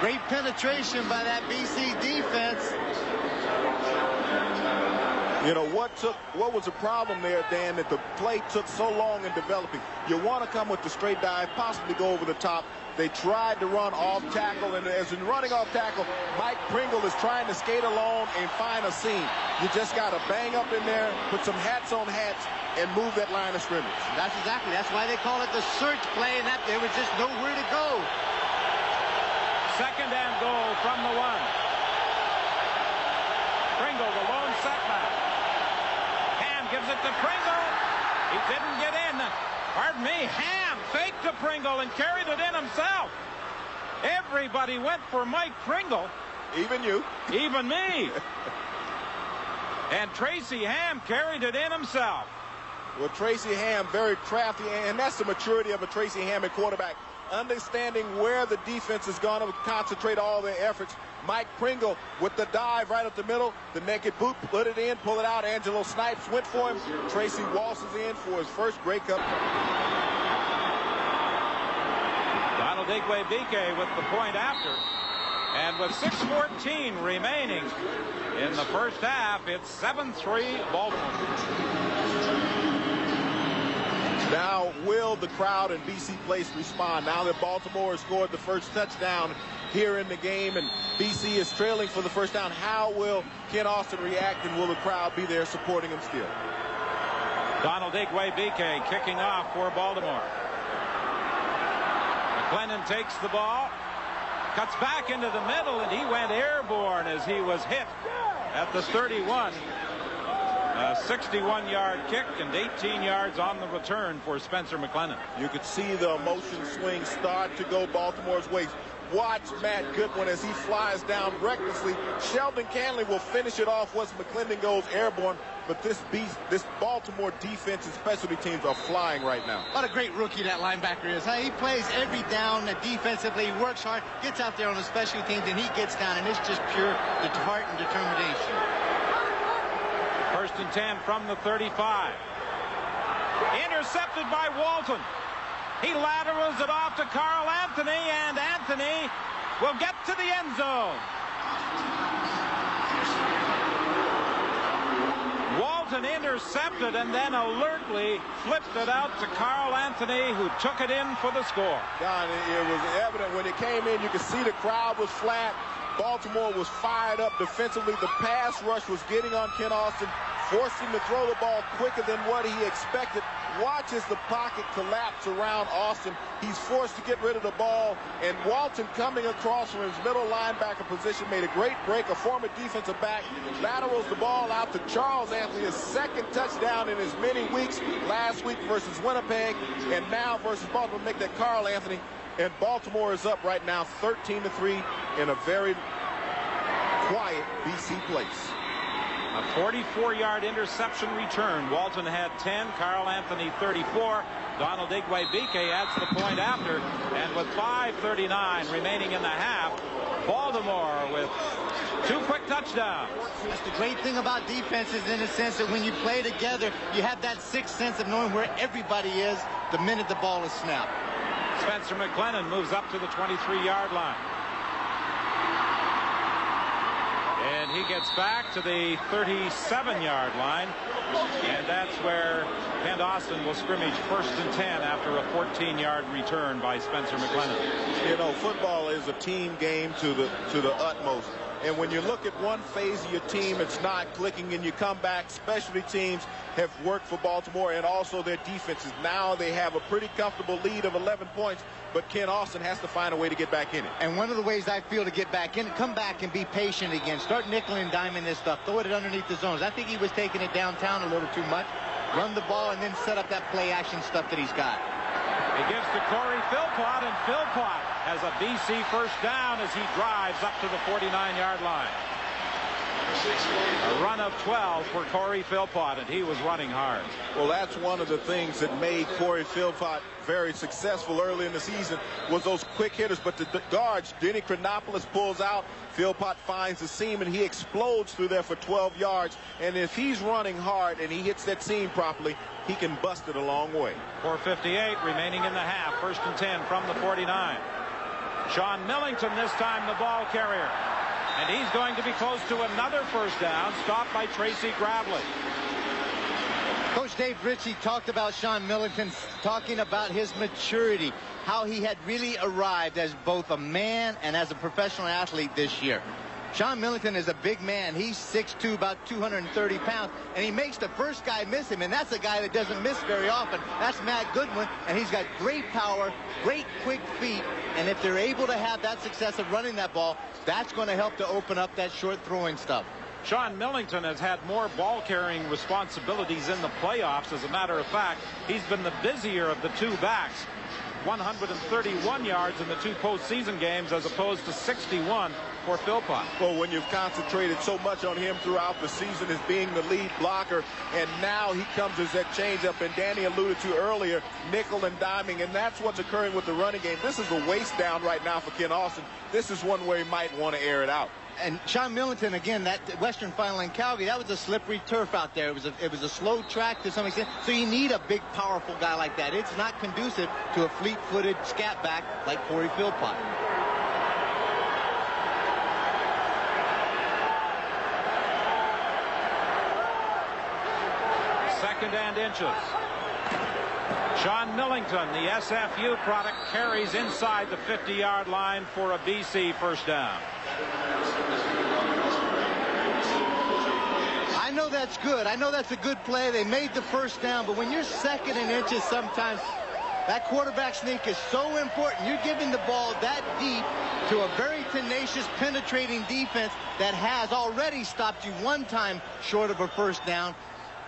Great penetration by that BC defense. You know, what was the problem there, Dan, that the play took so long in developing? You want to come with the straight dive, possibly go over the top. They tried to run off tackle, and as in running off tackle, Mike Pringle is trying to skate along and find a seam. You just got to bang up in there, put some hats on hats, and move that line of scrimmage. That's why they call it the search play, and that there was just nowhere to go. Second and goal from the 1. Pringle, the lone setback. Ham gives it to Pringle. He didn't get in. Pardon me, Ham faked to Pringle and carried it in himself. Everybody went for Mike Pringle. Even you. Even me. And Tracy Ham carried it in himself. Well, Tracy Ham, very crafty, and that's the maturity of a Tracy Ham at quarterback. Understanding where the defense is going to concentrate all their efforts. Mike Pringle with the dive right up the middle. The naked boot, put it in, pull it out. Angelo Snipes went for him. Tracy waltzes in for his first Grey Cup. Donald Igwe-Bike with the point after. And with 6:14 remaining in the first half, it's 7-3 Baltimore. Now, will the crowd in BC Place respond? Now that Baltimore has scored the first touchdown here in the game and BC is trailing for the first down, how will Ken Austin react, and will the crowd be there supporting him still? Donald Igwe-Bike kicking off for Baltimore. McLennan takes the ball, cuts back into the middle, and he went airborne as he was hit at the 31. A 61-yard kick and 18 yards on the return for Spencer McLennan. You could see the motion swing start to go Baltimore's way. Watch Matt Goodwin as he flies down recklessly. Sheldon Canley will finish it off once McClendon goes airborne. But this Baltimore defense and specialty teams are flying right now. What a great rookie that linebacker is. He plays every down defensively, he works hard, gets out there on the specialty teams, and he gets down, and it's just pure heart and determination. First and 10 from the 35. Intercepted by Walton. He laterals it off to Carl Anthony, and Anthony will get to the end zone. Walton intercepted and then alertly flipped it out to Carl Anthony, who took it in for the score. Don, it was evident when it came in. You could see the crowd was flat. Baltimore was fired up defensively. The pass rush was getting on Ken Austin, forced him to throw the ball quicker than what he expected. Watch as the pocket collapse around Austin. He's forced to get rid of the ball, and Walton coming across from his middle linebacker position made a great break. A former defensive back laterals the ball out to Charles Anthony, his second touchdown in as many weeks. Last week versus Winnipeg, and now versus Baltimore. Make that Carl Anthony. And Baltimore is up right now 13-3 in a very quiet BC Place. A 44-yard interception return. Walton had 10, Carl Anthony 34. Donald Igwe-Bike adds the point after, and with 5:39 remaining in the half, Baltimore with 2 quick touchdowns. That's the great thing about defenses, in the sense that when you play together, you have that sixth sense of knowing where everybody is the minute the ball is snapped. Spencer McLennan moves up to the 23-yard line. And he gets back to the 37-yard line. And that's where Ken Austin will scrimmage first and 10 after a 14-yard return by Spencer McLennan. You know, football is a team game to the utmost. And when you look at one phase of your team, it's not clicking, and you come back. Specialty teams have worked for Baltimore, and also their defenses. Now they have a pretty comfortable lead of 11 points, but Ken Austin has to find a way to get back in it. And one of the ways I feel to get back in, come back and be patient again. Start nickel and diming this stuff. Throw it underneath the zones. I think he was taking it downtown a little too much. Run the ball and then set up that play action stuff that he's got. He gives to Corey Philpott, and Philpott has a BC first down as he drives up to the 49-yard line. A run of 12 for Corey Philpott, and he was running hard. Well, that's one of the things that made Corey Philpott very successful early in the season was those quick hitters. But the guards, Denny Chronopoulos pulls out, Philpott finds the seam, and he explodes through there for 12 yards. And if he's running hard and he hits that seam properly, he can bust it a long way. 4:58 remaining in the half. 1st and 10 from the 49. Sean Millington this time the ball carrier. And he's going to be close to another first down, stopped by Tracy Gravely. Coach Dave Ritchie talked about Sean Millington, talking about his maturity, how he had really arrived as both a man and as a professional athlete this year. Sean Millington is a big man. He's 6'2", about 230 pounds, and he makes the first guy miss him, and that's a guy that doesn't miss very often. That's Matt Goodwin, and he's got great power, great quick feet, and if they're able to have that success of running that ball, that's going to help to open up that short throwing stuff. Sean Millington has had more ball-carrying responsibilities in the playoffs. As a matter of fact, he's been the busier of the two backs. 131 yards in the two postseason games as opposed to 61 for Philpott. Well, when you've concentrated so much on him throughout the season as being the lead blocker, and now he comes as that changeup, and Danny alluded to earlier, nickel and diming, and that's what's occurring with the running game. This is a waste down right now for Ken Austin. This is one where he might want to air it out. And Sean Millington, again, that Western Final in Calgary, that was a slippery turf out there. It was a slow track to some extent. So you need a big, powerful guy like that. It's not conducive to a fleet-footed scat back like Corey Philpott. Second and inches. Sean Millington, the SFU product, carries inside the 50-yard line for a BC first down. I know that's good. I know that's a good play. They made the first down, but when you're second and inches, sometimes that quarterback sneak is so important. You're giving the ball that deep to a very tenacious, penetrating defense that has already stopped you one time short of a first down.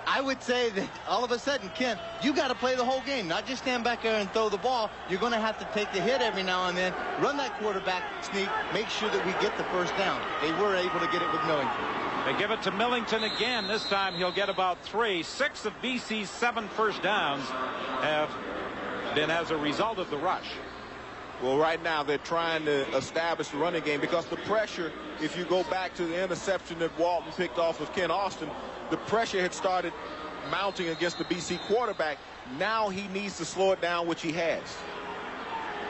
I would say that all of a sudden, Ken, you got to play the whole game, not just stand back there and throw the ball. You're going to have to take the hit every now and then, run that quarterback sneak, make sure that we get the first down. They were able to get it with Millington. They give it to Millington again. This time he'll get about 3. 6 of BC's 7 first downs have been as a result of the rush. Well, right now they're trying to establish the running game because the pressure, if you go back to the interception that Walton picked off of Ken Austin, the pressure had started mounting against the BC quarterback. Now he needs to slow it down, which he has.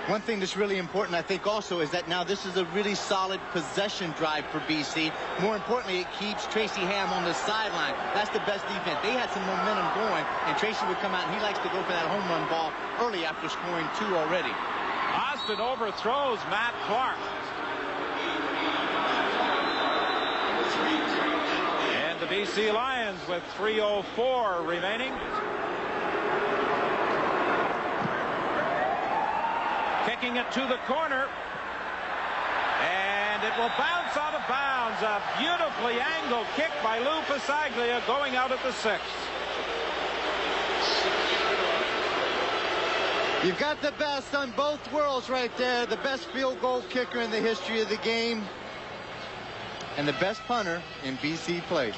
One thing that's really important, I think, also, is that now this is a really solid possession drive for BC. More importantly, it keeps Tracy Ham on the sideline. That's the best defense. They had some momentum going, and Tracy would come out, and he likes to go for that home run ball early after scoring 2 already. Austin overthrows Matt Clark. And the BC Lions with 3:04 remaining. Kicking it to the corner. And it will bounce out of bounds. A beautifully angled kick by Lou Pasaglia going out at the 6. You've got the best on both worlds right there. The best field goal kicker in the history of the game. And the best punter in BC play.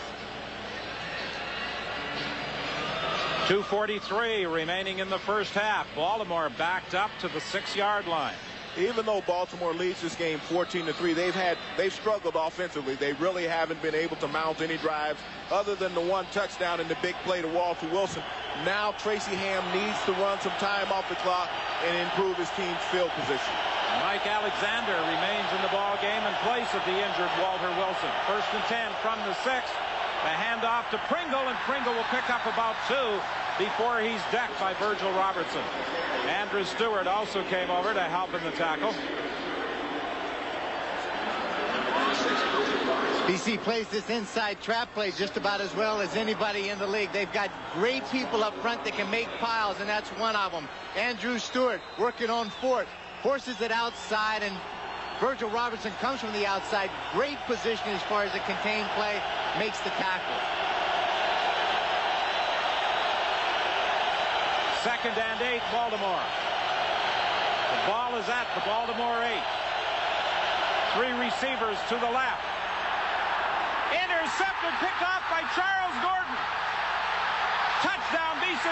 2:43 remaining in the first half. Baltimore backed up to the 6-yard line. Even though Baltimore leads this game 14-3, they've struggled offensively. They really haven't been able to mount any drives other than the one touchdown and the big play to Walter Wilson. Now Tracy Ham needs to run some time off the clock and improve his team's field position. Mike Alexander remains in the ball game in place of the injured Walter Wilson. 1st and 10 from the 6. The handoff to Pringle, and Pringle will pick up about 2 before he's decked by Virgil Robertson. Andrew Stewart also came over to help in the tackle. BC plays this inside trap play just about as well as anybody in the league. They've got great people up front that can make piles, and that's one of them. Andrew Stewart working on Fort, forces it outside, and Virgil Robertson comes from the outside. Great position as far as the contained play, makes the tackle. 2nd and 8, Baltimore. The ball is at the Baltimore 8. 3 receivers to the left. Intercepted, picked off by Charles Gordon. Touchdown, BC.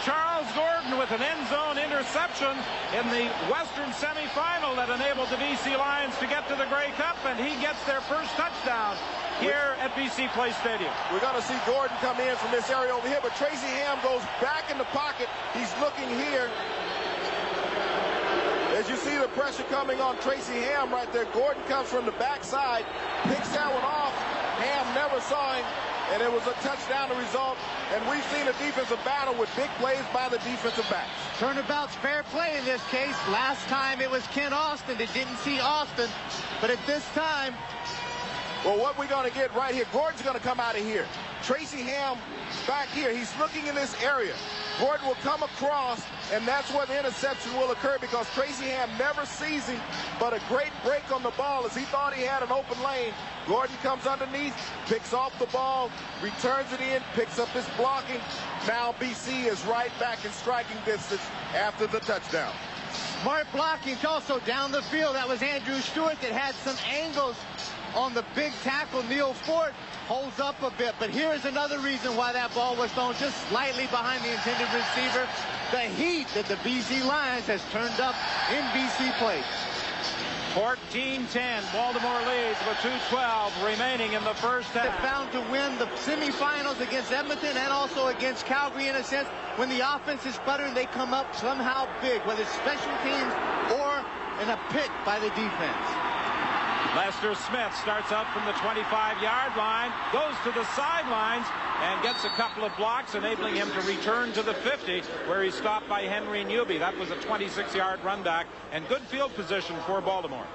Charles Gordon with an end zone interception in the Western semifinal that enabled the BC Lions to get to the Grey Cup, and he gets their first touchdown here at BC Place Stadium. We're going to see Gordon come in from this area over here, but Tracy Ham goes back in the pocket. He's looking here. As you see the pressure coming on Tracy Ham right there, Gordon comes from the backside, picks that one off. Ham never saw him, and it was a touchdown to result. And we've seen a defensive battle with big plays by the defensive backs. Turnabout's fair play in this case. Last time it was Ken Austin that didn't see Austin, but at this time, well, what we're going to get right here, Gordon's going to come out of here. Tracy Ham back here. He's looking in this area. Gordon will come across, and that's where the interception will occur because Tracy Ham never sees him, but a great break on the ball as he thought he had an open lane. Gordon comes underneath, picks off the ball, returns it in, picks up his blocking. Now BC is right back in striking distance after the touchdown. Smart blocking also down the field. That was Andrew Stewart that had some angles on the big tackle. Neil Fort holds up a bit, but here's another reason why that ball was thrown just slightly behind the intended receiver. The heat that the BC Lions has turned up in BC Place. 14-10, Baltimore leads with 2:12 remaining in the first half. They're bound to win the semifinals against Edmonton and also against Calgary in a sense. When the offense is sputtering, they come up somehow big, whether it's special teams or in a pick by the defense. Lester Smith starts out from the 25-yard line, goes to the sidelines, and gets a couple of blocks, enabling him to return to the 50, where he's stopped by Henry Newby. That was a 26-yard run back, and good field position for Baltimore.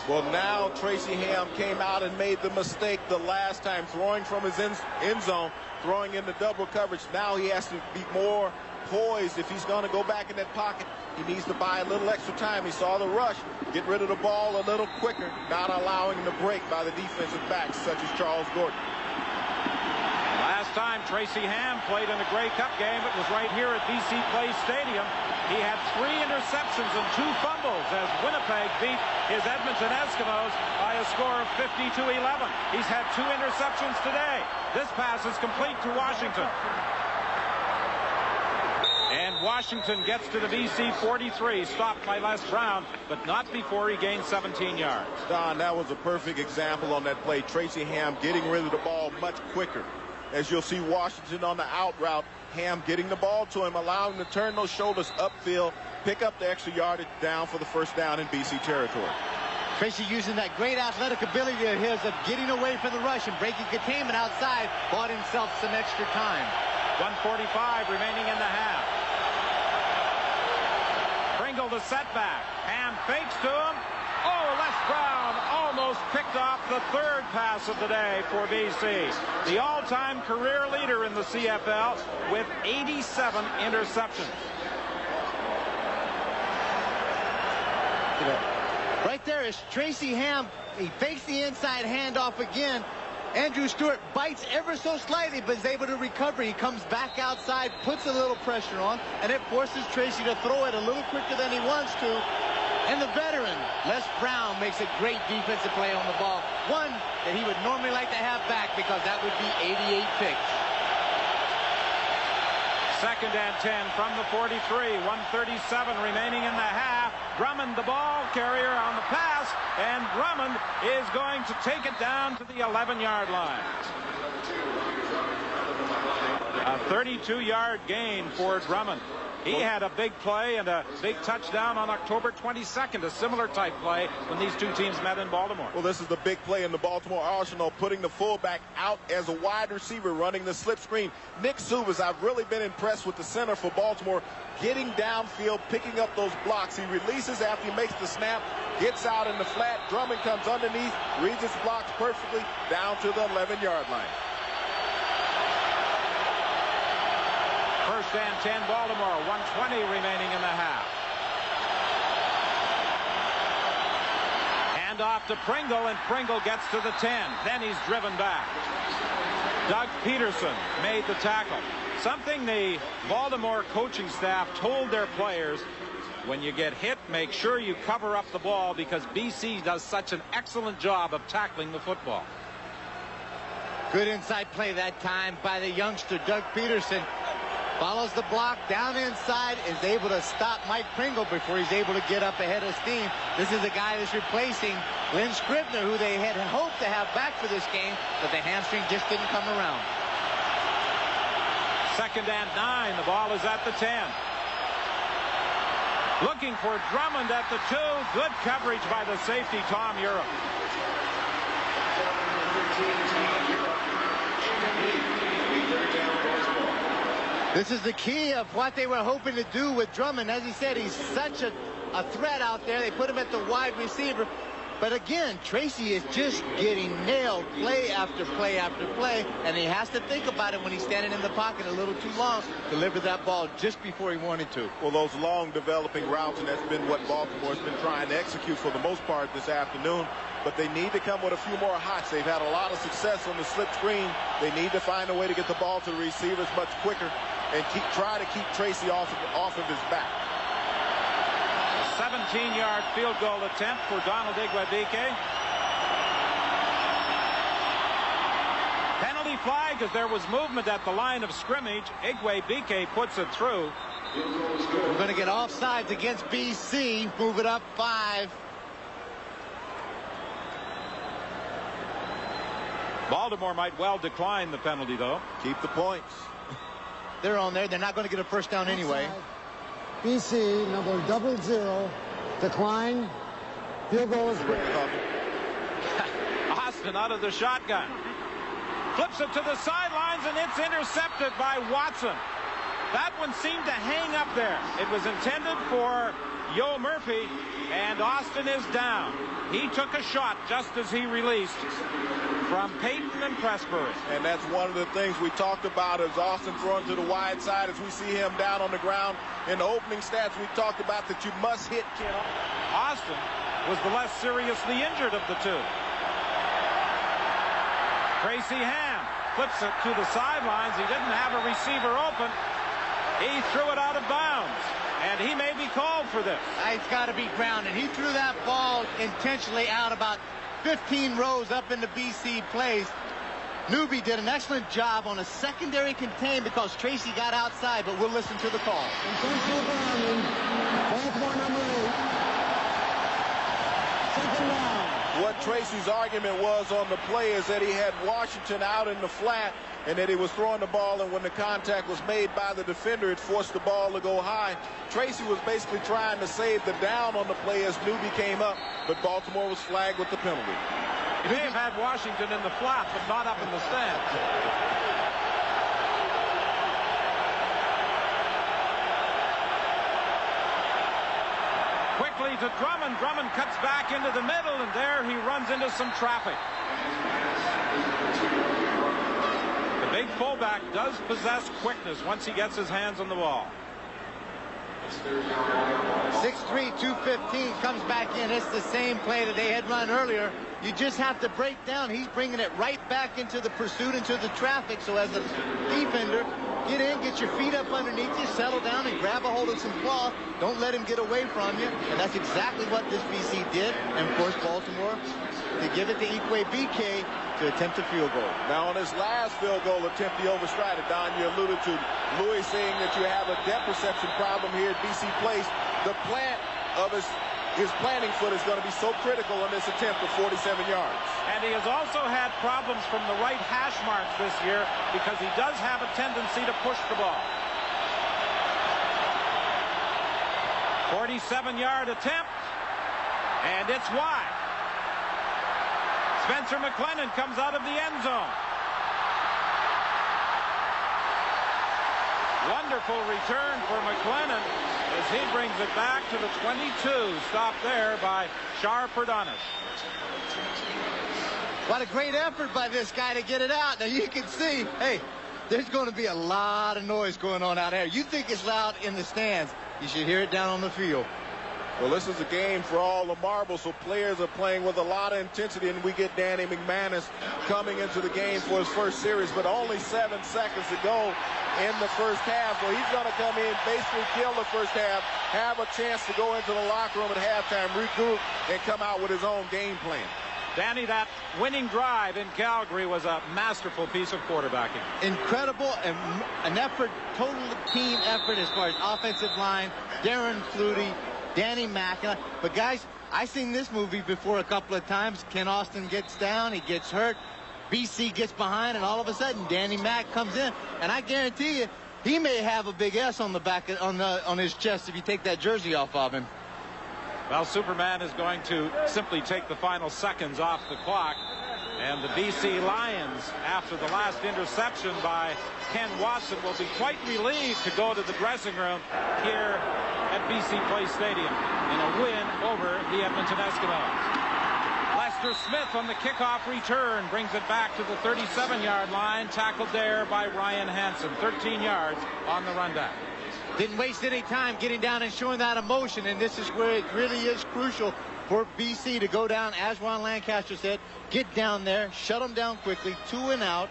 Well, now Tracy Ham came out and made the mistake the last time, throwing from his end zone, throwing into double coverage. Now he has to be more poised if he's going to go back in that pocket. He needs to buy a little extra time. He saw the rush, get rid of the ball a little quicker, not allowing the break by the defensive backs such as Charles Gordon. Last time Tracy Ham played in a Grey Cup game, it was right here at BC Place Stadium. He had 3 interceptions and 2 fumbles as Winnipeg beat his Edmonton Eskimos by a score of 50-11. He's had 2 interceptions today. This pass is complete to Washington. And Washington gets to the BC 43, stopped by Les Brown, but not before he gained 17 yards. Don, that was a perfect example on that play. Tracy Ham getting rid of the ball much quicker. As you'll see Washington on the out route, Ham getting the ball to him, allowing him to turn those shoulders upfield, pick up the extra yardage down for the first down in BC territory. Tracy using that great athletic ability of his of getting away from the rush and breaking containment outside, bought himself some extra time. 1:45 remaining in the half. Pringle the setback. Ham fakes to him. Oh, Les Brown almost picked off the 3rd pass of the day for BC. The all-time career leader in the CFL with 87 interceptions. Right there is Tracy Ham. He fakes the inside handoff again. Andrew Stewart bites ever so slightly, but is able to recover. He comes back outside, puts a little pressure on, and it forces Tracy to throw it a little quicker than he wants to. And the veteran, Les Brown, makes a great defensive play on the ball. One that he would normally like to have back because that would be 88 picks. 2nd and 10 from the 43. 1:37 remaining in the half. Drummond, the ball carrier on the pass, and Drummond is going to take it down to the 11-yard line. A 32-yard gain for Drummond. He had a big play and a big touchdown on October 22nd, a similar type play when these two teams met in Baltimore. Well, this is the big play in the Baltimore arsenal, putting the fullback out as a wide receiver, running the slip screen. Nick Subas, I've really been impressed with the center for Baltimore, getting downfield, picking up those blocks. He releases after he makes the snap, gets out in the flat. Drummond comes underneath, reads his blocks perfectly, down to the 11-yard line. First and 10 Baltimore, 1:20 remaining in the half. Hand off to Pringle, and Pringle gets to the 10. Then he's driven back. Doug Peterson made the tackle. Something the Baltimore coaching staff told their players: when you get hit, make sure you cover up the ball, because BC does such an excellent job of tackling the football. Good inside play that time by the youngster, Doug Peterson. Follows the block down inside, is able to stop Mike Pringle before he's able to get up ahead of steam. This is a guy that's replacing Glenn Scribner, who they had hoped to have back for this game, but the hamstring just didn't come around. Second and 9. The ball is at the 10. Looking for Drummond at the 2. Good coverage by the safety, Tom Europe. This is the key of what they were hoping to do with Drummond. As he said, he's such a threat out there. They put him at the wide receiver. But again, Tracy is just getting nailed play after play after play, and he has to think about it when he's standing in the pocket a little too long, deliver that ball just before he wanted to. Well, those long developing routes, and that's been what Baltimore's been trying to execute for the most part this afternoon. But they need to come with a few more hots. They've had a lot of success on the slip screen. They need to find a way to get the ball to the receivers much quicker and try to keep Tracy off of his back. 17-yard field goal attempt for Donald Igwebike. Penalty flag, as there was movement at the line of scrimmage. Igwebike puts it through. We're going to get offsides against BC. Move it up 5. Baltimore might well decline the penalty, though. Keep the points. They're on there. They're not going to get a first down anyway. BC, number 00, decline. Field goal is good. Austin out of the shotgun. Flips it to the sidelines, and it's intercepted by Watson. That one seemed to hang up there. It was intended for Yo Murphy, and Austin is down. He took a shot just as he released from Peyton and Pressbury. And that's one of the things we talked about as Austin throwing to the wide side as we see him down on the ground. In the opening stats, we talked about that you must hit Ken. Austin was the less seriously injured of the two. Tracy Ham flips it to the sidelines. He didn't have a receiver open. He threw it out of bounds, and he may be called for this. It's got to be grounded. He threw that ball intentionally out about 15 rows up into BC plays. Newby did an excellent job on a secondary contain because Tracy got outside, but we'll listen to the call. Intentional grounding. Baltimore number 8. Second down. What Tracy's argument was on the play is that he had Washington out in the flat and that he was throwing the ball, and when the contact was made by the defender, it forced the ball to go high. Tracy was basically trying to save the down on the play as Newby came up, but Baltimore was flagged with the penalty. He may have had Washington in the flat, but not up in the stands. Quickly to Drummond. Drummond cuts back into the middle, and there he runs into some traffic. The big fullback does possess quickness once he gets his hands on the ball. 6'3", 215 comes back in. It's the same play that they had run earlier. You just have to break down. He's bringing it right back into the pursuit, into the traffic. So as a defender, get in, get your feet up underneath you, settle down, and grab a hold of some cloth. Don't let him get away from you. And that's exactly what this BC did. And, of course, Baltimore to give it to Igwebike to attempt a field goal. Now, on his last field goal attempt, he overstrided. Don, you alluded to Louis saying that you have a depth perception problem here at BC Place. The plant of his his planting foot is going to be so critical in this attempt of 47 yards. And he has also had problems from the right hash marks this year because he does have a tendency to push the ball. 47-yard attempt, and it's wide. Spencer McLennan comes out of the end zone. Wonderful return for McLennan as he brings it back to the 22. Stopped there by Shar Perdonis. What a great effort by this guy to get it out. Now you can see, hey, there's going to be a lot of noise going on out there. You think it's loud in the stands. You should hear it down on the field. Well, this is a game for all the marbles, so players are playing with a lot of intensity, and we get Danny McManus coming into the game for his first series, but only 7 seconds to go in the first half. So he's going to come in, basically kill the first half, have a chance to go into the locker room at halftime, regroup, and come out with his own game plan. Danny, that winning drive in Calgary was a masterful piece of quarterbacking. Incredible, and an effort, total team effort as far as offensive line, Darren Flutie, Danny Mackina. But guys, I've seen this movie before a couple of times. Ken Austin gets down, he gets hurt, BC gets behind, and all of a sudden Danny Mack comes in, and I guarantee you he may have a big S on the back on his chest if you take that jersey off of him. Well, Superman is going to simply take the final seconds off the clock, and the BC Lions, after the last interception by Ken Watson, will be quite relieved to go to the dressing room here at BC Place Stadium in a win over the Edmonton Eskimos. Lester Smith on the kickoff return brings it back to the 37-yard line, tackled there by Ryan Hansen. 13 yards on the rundown. Didn't waste any time getting down and showing that emotion, and this is where it really is crucial for BC to go down, as Ron Lancaster said, get down there, shut them down quickly, 2 and out,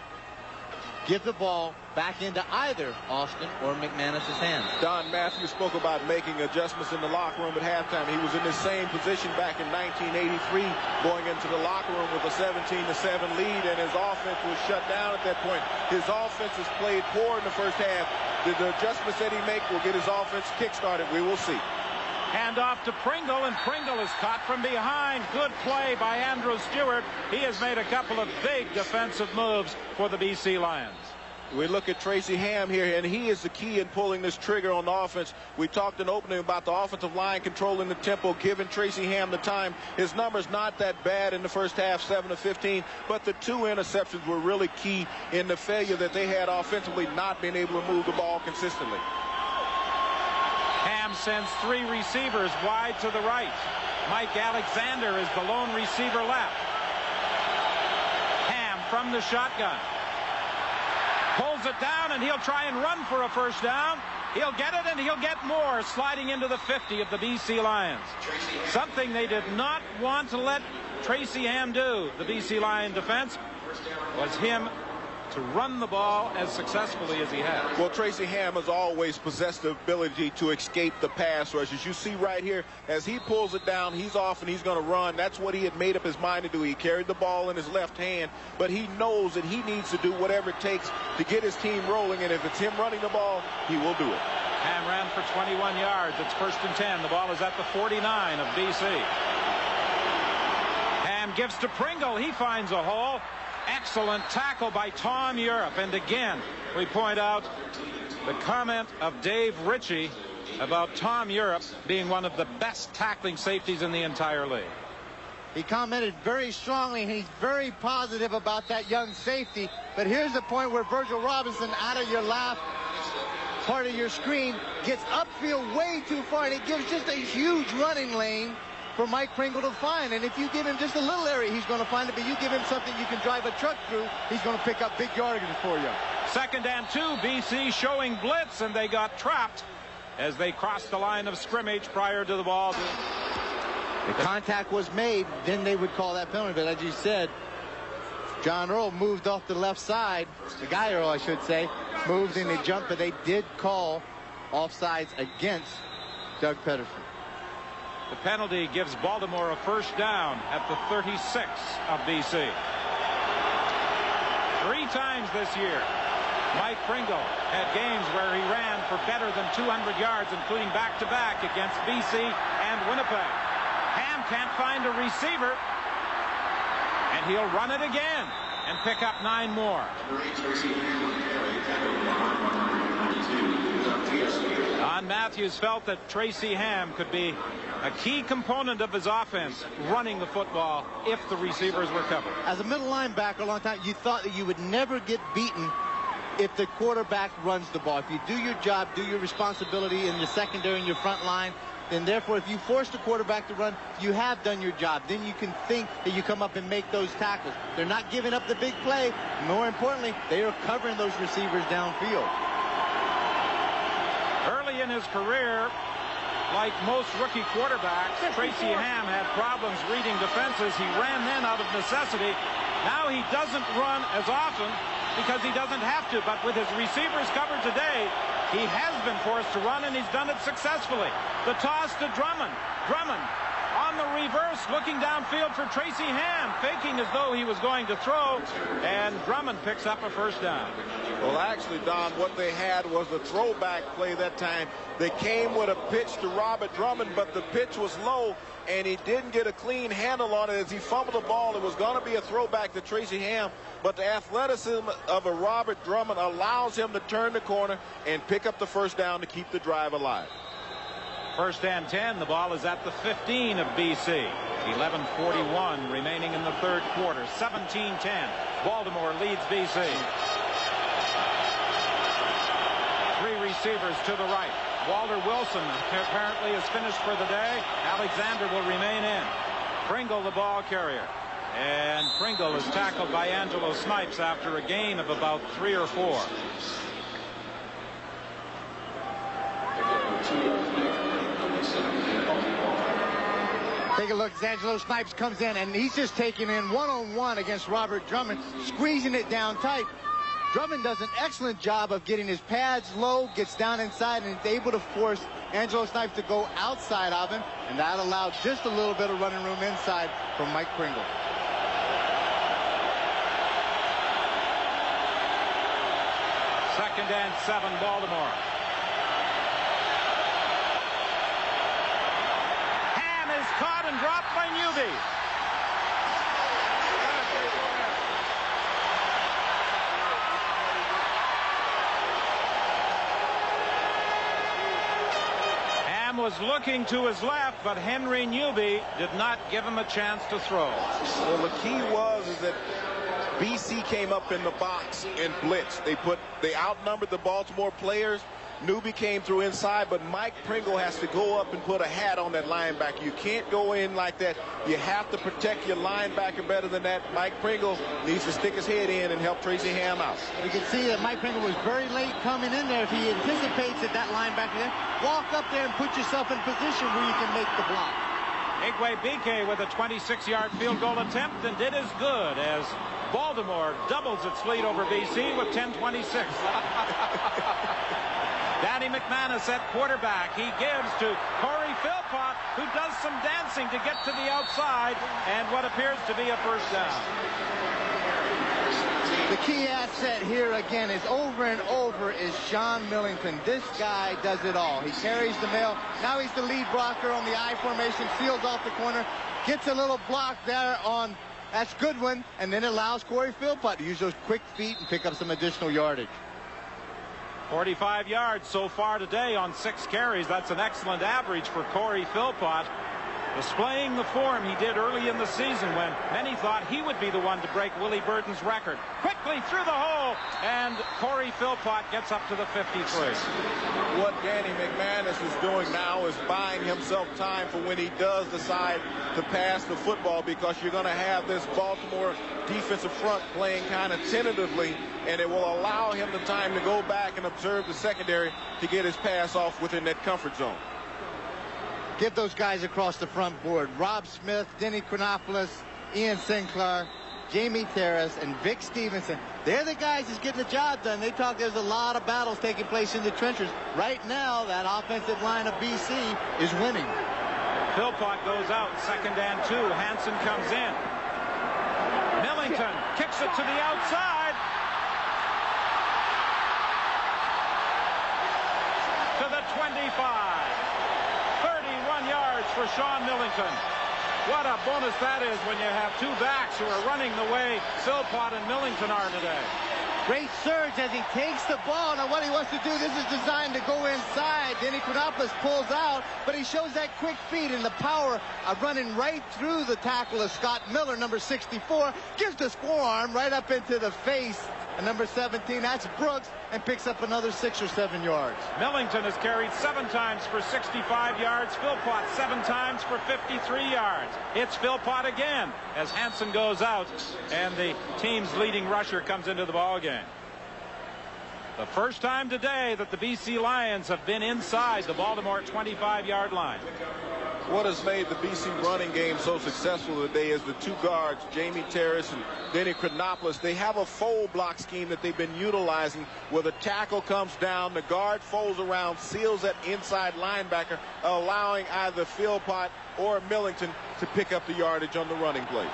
give the ball back into either Austin or McManus' hands. Don Matthews spoke about making adjustments in the locker room at halftime. He was in the same position back in 1983, going into the locker room with a 17-7 lead, and his offense was shut down at that point. His offense has played poor in the first half. The adjustments that he make will get his offense kick-started. We will see. Hand off to Pringle, and Pringle is caught from behind. Good play by Andrew Stewart. He has made a couple of big defensive moves for the BC Lions. We look at Tracy Ham here, and he is the key in pulling this trigger on the offense. We talked in opening about the offensive line controlling the tempo, giving Tracy Ham the time. His numbers not that bad in the first half, 7 of 15, but the 2 interceptions were really key in the failure that they had offensively, not being able to move the ball consistently. Ham sends 3 receivers wide to the right. Mike Alexander is the lone receiver left. Ham from the shotgun. Pulls it down, and he'll try and run for a first down. He'll get it, and he'll get more, sliding into the 50 of the BC Lions. Something they did not want to let Tracy Ham do, the BC Lion defense, was him to run the ball as successfully as he has. Well, Tracy Ham has always possessed the ability to escape the pass rush. As you see right here, as he pulls it down, he's off and he's going to run. That's what he had made up his mind to do. He carried the ball in his left hand, but he knows that he needs to do whatever it takes to get his team rolling, and if it's him running the ball, he will do it. Ham ran for 21 yards. It's 1st and 10. The ball is at the 49 of BC. Ham gives to Pringle. He finds a hole. Excellent tackle by Tom Europe. And again, we point out the comment of Dave Ritchie about Tom Europe being one of the best tackling safeties in the entire league. He commented very strongly, and he's very positive about that young safety. But here's the point where Virgil Robinson, out of your left part of your screen, gets upfield way too far, and it gives just a huge running lane for Mike Pringle to find. And if you give him just a little area, he's going to find it. But you give him something you can drive a truck through, he's going to pick up big yardage for you. 2nd and 2, BC showing blitz, and they got trapped as they crossed the line of scrimmage prior to the ball. The contact was made, then they would call that penalty. But as you said, John Earl moved off the left side. The guy Earl, I should say, moved and they jumped, but they did call offsides against Doug Pedersen. The penalty gives Baltimore a first down at the 36 of BC. 3 times this year, Mike Pringle had games where he ran for better than 200 yards, including back-to-back against BC and Winnipeg. can't find a receiver. And he'll run it again and pick up 9 more. Don Matthews felt that Tracy Ham could be a key component of his offense, running the football if the receivers were covered. As a middle linebacker a long time, you thought that you would never get beaten if the quarterback runs the ball. If you do your job, do your responsibility in your secondary and your front line, then therefore if you force the quarterback to run, you have done your job. Then you can think that you come up and make those tackles. They're not giving up the big play. More importantly, they are covering those receivers downfield. Early in his career, like most rookie quarterbacks, Tracy Ham had problems reading defenses. He ran then out of necessity. Now he doesn't run as often because he doesn't have to. But with his receivers covered today, he has been forced to run, and he's done it successfully. The toss to Drummond. Drummond on the reverse, looking downfield for Tracy Ham, faking as though he was going to throw, and Drummond picks up a first down. Well, actually, Don, what they had was a throwback play that time. They came with a pitch to Robert Drummond, but the pitch was low, and he didn't get a clean handle on it as he fumbled the ball. It was going to be a throwback to Tracy Ham, but the athleticism of a Robert Drummond allows him to turn the corner and pick up the first down to keep the drive alive. First and 10. The ball is at the 15 of BC. 11:41 remaining in the third quarter. 17-10. Baltimore leads BC. 3 receivers to the right. Walter Wilson apparently is finished for the day. Alexander will remain in. Pringle, the ball carrier. And Pringle is tackled by Angelo Snipes after a gain of about 3 or 4. Take a look as Angelo Snipes comes in, and he's just taking in one-on-one against Robert Drummond, squeezing it down tight. Drummond does an excellent job of getting his pads low, gets down inside, and is able to force Angelo Snipes to go outside of him, and that allowed just a little bit of running room inside from Mike Pringle. Second and 7, Baltimore. Ham is caught and dropped by Newby. Ham was looking to his left, but Henry Newby did not give him a chance to throw. Well, the key is that BC came up in the box and blitzed. They outnumbered the Baltimore players. Newby came through inside, but Mike Pringle has to go up and put a hat on that linebacker. You can't go in like that. You have to protect your linebacker better than that. Mike Pringle needs to stick his head in and help Tracy Ham out. You can see that Mike Pringle was very late coming in there. If he anticipates that linebacker there, walk up there and put yourself in position where you can make the block. Igwe Bike with a 26-yard field goal attempt and did as good as Baltimore doubles its lead over BC with 10:26. Danny McManus at quarterback. He gives to Corey Philpott, who does some dancing to get to the outside, and what appears to be a first down. The key asset here again is over and over is Sean Millington. This guy does it all. He carries the mail. Now he's the lead blocker on the I formation, seals off the corner, gets a little block there on that's Goodwin, and then allows Corey Philpott to use those quick feet and pick up some additional yardage. 45 yards so far today on 6 carries. That's an excellent average for Corey Philpott, displaying the form he did early in the season when many thought he would be the one to break Willie Burton's record. Quickly through the hole, and Corey Philpott gets up to the 53. What Danny McManus is doing now is buying himself time for when he does decide to pass the football, because you're going to have this Baltimore defensive front playing kind of tentatively, and it will allow him the time to go back and observe the secondary to get his pass off within that comfort zone. Give those guys across the front board. Rob Smith, Denny Chronopoulos, Ian Sinclair, Jamie Terrace, and Vic Stevenson. They're the guys that's getting the job done. They talk there's a lot of battles taking place in the trenches. Right now, that offensive line of BC is winning. Philpott goes out, second and 2. Hansen comes in. Millington kicks it to the outside. To the 25. 31 yards for Sean Millington. What a bonus that is when you have two backs who are running the way Philpott and Millington are today. Great surge as he takes the ball. Now what he wants to do, this is designed to go inside. Denny Chronopoulos pulls out, but he shows that quick feet and the power of running right through the tackle of Scott Miller, number 64. Gives the forearm right up into the face. And number 17, that's Brooks, and picks up another 6 or 7 yards. Millington has carried 7 times for 65 yards. Philpott 7 times for 53 yards. It's Philpott again as Hansen goes out, and the team's leading rusher comes into the ball game. The first time today that the BC Lions have been inside the Baltimore 25-yard line. What has made the BC running game so successful today is the two guards, Jamie Terrace and Denny Chronopoulos. They have a fold block scheme that they've been utilizing where the tackle comes down, the guard folds around, seals that inside linebacker, allowing either Philpott or Millington to pick up the yardage on the running plays.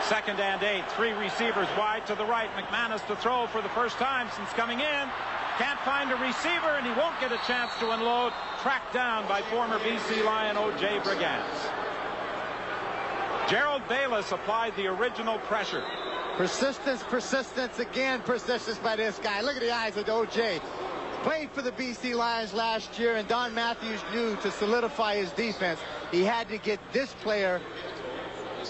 2nd and 8, 3 receivers wide to the right. McManus to throw for the first time since coming in. Can't find a receiver, and he won't get a chance to unload. Tracked down by former BC Lion O.J. Brigance. Gerald Bayless applied the original pressure. Persistence, persistence, again, persistence by this guy. Look at the eyes of O.J. Played for the BC Lions last year, and Don Matthews knew to solidify his defense, he had to get this player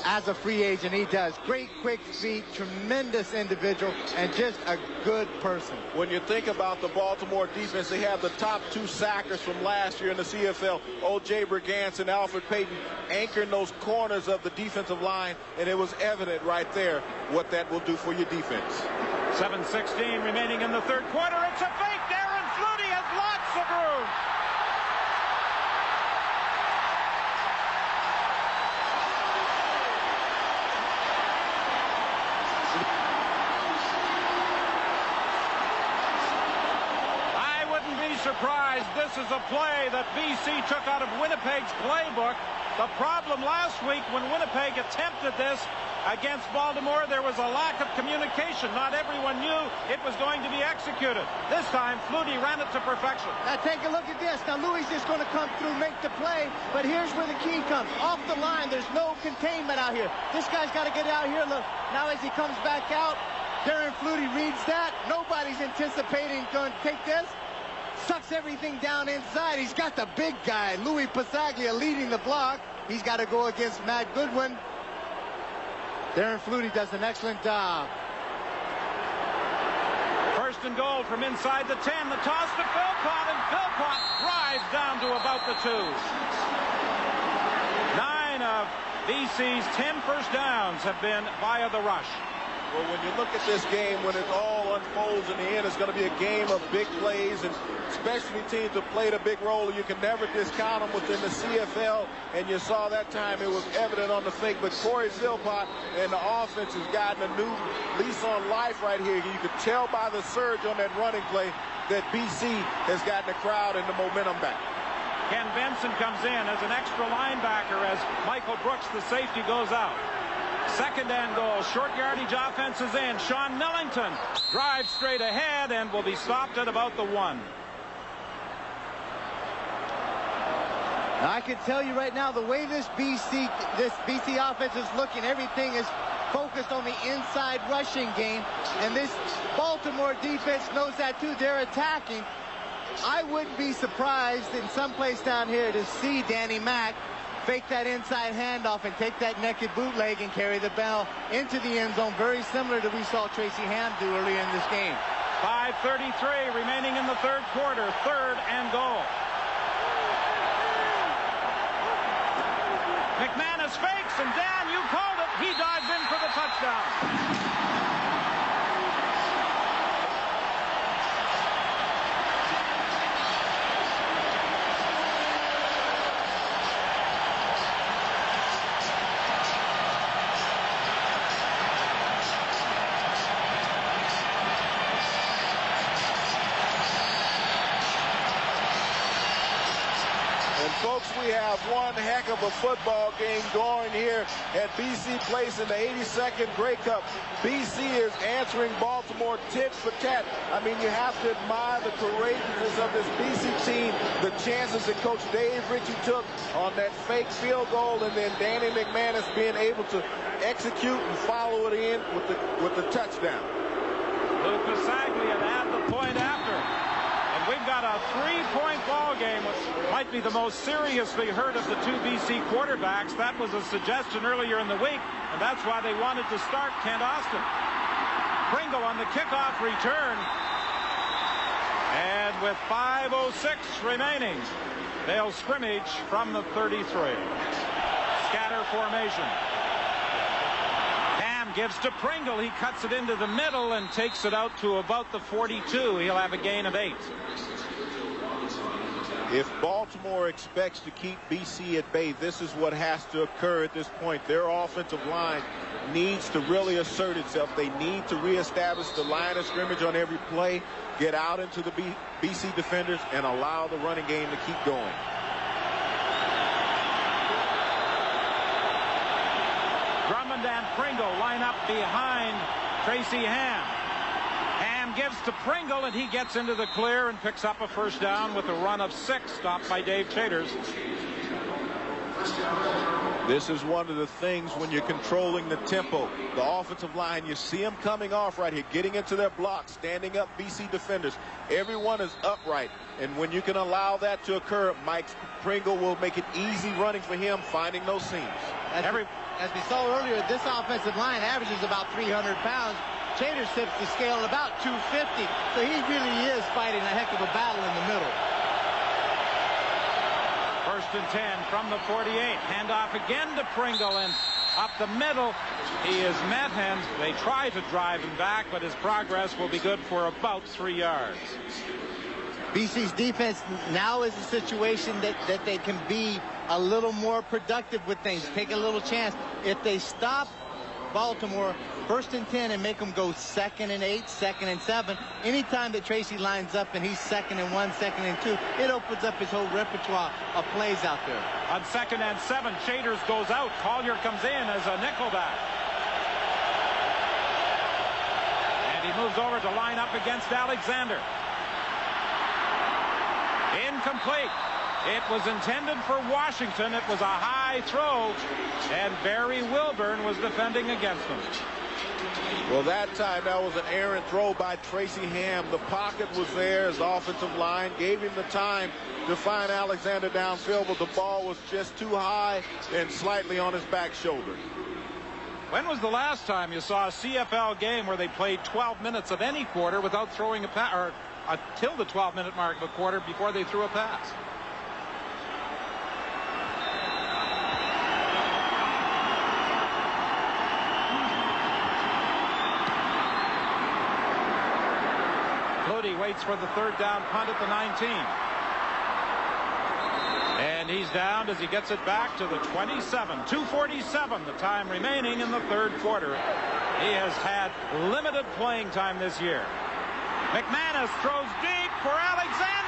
as a free agent. He does. Great quick feet, tremendous individual, and just a good person. When you think about the Baltimore defense, they have the top 2 sackers from last year in the CFL, O.J. Brigance and Alfred Payton, anchoring those corners of the defensive line, and it was evident right there what that will do for your defense. 7:16 remaining in the 3rd quarter. It's a fake. Darren Flutie has lots of room. Surprised. This is a play that BC took out of Winnipeg's playbook. The problem last week when Winnipeg attempted this against Baltimore, there was a lack of communication. Not everyone knew it was going to be executed. This time, Flutie ran it to perfection. Now take a look at this. Now Louis is going to come through, make the play, but here's where the key comes. Off the line, there's no containment out here. This guy's got to get out here. Look, now as he comes back out, Darren Flutie reads that. Nobody's anticipating going to take this. Sucks everything down inside. He's got the big guy, Louis Pasaglia, leading the block. He's got to go against Matt Goodwin. Darren Flutie does an excellent job. 1st and goal from inside the 10. The toss to Philpott, and Philpott drives down to about the 2. 9 of BC's 10 first downs have been via the rush. Well, when you look at this game, when it all unfolds in the end, it's going to be a game of big plays, and specialty teams have played a big role. You can never discount them within the CFL, and you saw that time it was evident on the fake. But Corey Philpott and the offense has gotten a new lease on life right here. You could tell by the surge on that running play that BC has gotten the crowd and the momentum back. Ken Benson comes in as an extra linebacker as Michael Brooks, the safety, goes out. 2nd and goal. Short yardage offense is in. Sean Millington drives straight ahead and will be stopped at about the 1. Now, I can tell you right now, the way this BC offense is looking, everything is focused on the inside rushing game, and this Baltimore defense knows that too. They're attacking. I wouldn't be surprised in some place down here to see Danny Mack fake that inside handoff and take that naked bootleg and carry the ball into the end zone, very similar to we saw Tracy Ham do earlier in this game. 5:33 remaining in the 3rd quarter. 3rd and goal. McManus fakes, and Dan, you called it. He dives in for the touchdown. folks, we have one heck of a football game going here at BC Place in the 82nd Grey Cup. BC is answering Baltimore tit for tat. I mean, you have to admire the courageousness of this BC team, the chances that Coach Dave Ritchie took on that fake field goal, and then Danny McManus being able to execute and follow it in with the touchdown. Luke Pasaglia to add the point after. We've got a 3-point ball game, which might be the most seriously hurt of the two BC quarterbacks. That was a suggestion earlier in the week, and that's why they wanted to start Kent Austin. Pringle on the kickoff return. And with 5:06 remaining, they'll scrimmage from the 33. Scatter formation. Ham gives to Pringle. He cuts it into the middle and takes it out to about the 42. He'll have a gain of 8. If Baltimore expects to keep BC at bay, this is what has to occur at this point. Their offensive line needs to really assert itself. They need to reestablish the line of scrimmage on every play, get out into the BC defenders, and allow the running game to keep going. Drummond and Pringle line up behind Tracy Ham. Ham gives to Pringle, and he gets into the clear and picks up a first down with a run of 6, stopped by Dave Chaters. This is one of the things when you're controlling the tempo. The offensive line, you see them coming off right here, getting into their blocks, standing up BC defenders. Everyone is upright. And when you can allow that to occur, Mike Pringle will make it easy running for him, finding those seams. As we saw earlier, this offensive line averages about 300 pounds. Chaters tips the scale at about 250. So he really is fighting a heck of a battle in the middle. 1st and 10 from the 48. Handoff again to Pringle, and up the middle. He is met, and they try to drive him back, but his progress will be good for about 3 yards. BC's defense now is a situation that they can be a little more productive with things, take a little chance. If they stop Baltimore 1st and 10 and make them go 2nd and 8, 2nd and 7, anytime that Tracy lines up and he's 2nd and 1, 2nd and 2, it opens up his whole repertoire of plays out there. On 2nd and 7, Chaters goes out. Collier comes in as a nickelback. And he moves over to line up against Alexander. Incomplete. It was intended for Washington. It was a high throw, and Barry Wilburn was defending against him. Well, that time that was an errant throw by Tracy Ham. The pocket was there. His offensive line gave him the time to find Alexander downfield, but the ball was just too high and slightly on his back shoulder. When was the last time you saw a CFL game where they played 12 minutes of any quarter without throwing a pass, or until the 12-minute mark of a quarter before they threw a pass? Cloutey waits for the 3rd down punt at the 19. And he's down as he gets it back to the 27. 2:47 the time remaining in the 3rd quarter. He has had limited playing time this year. McManus throws deep for Alexander.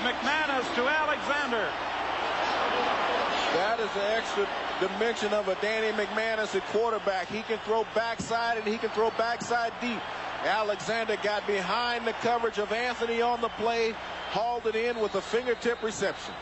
McManus to Alexander. That is the extra dimension of a Danny McManus at quarterback. He can throw backside, and he can throw backside deep. Alexander got behind the coverage of Anthony on the play, hauled it in with a fingertip reception.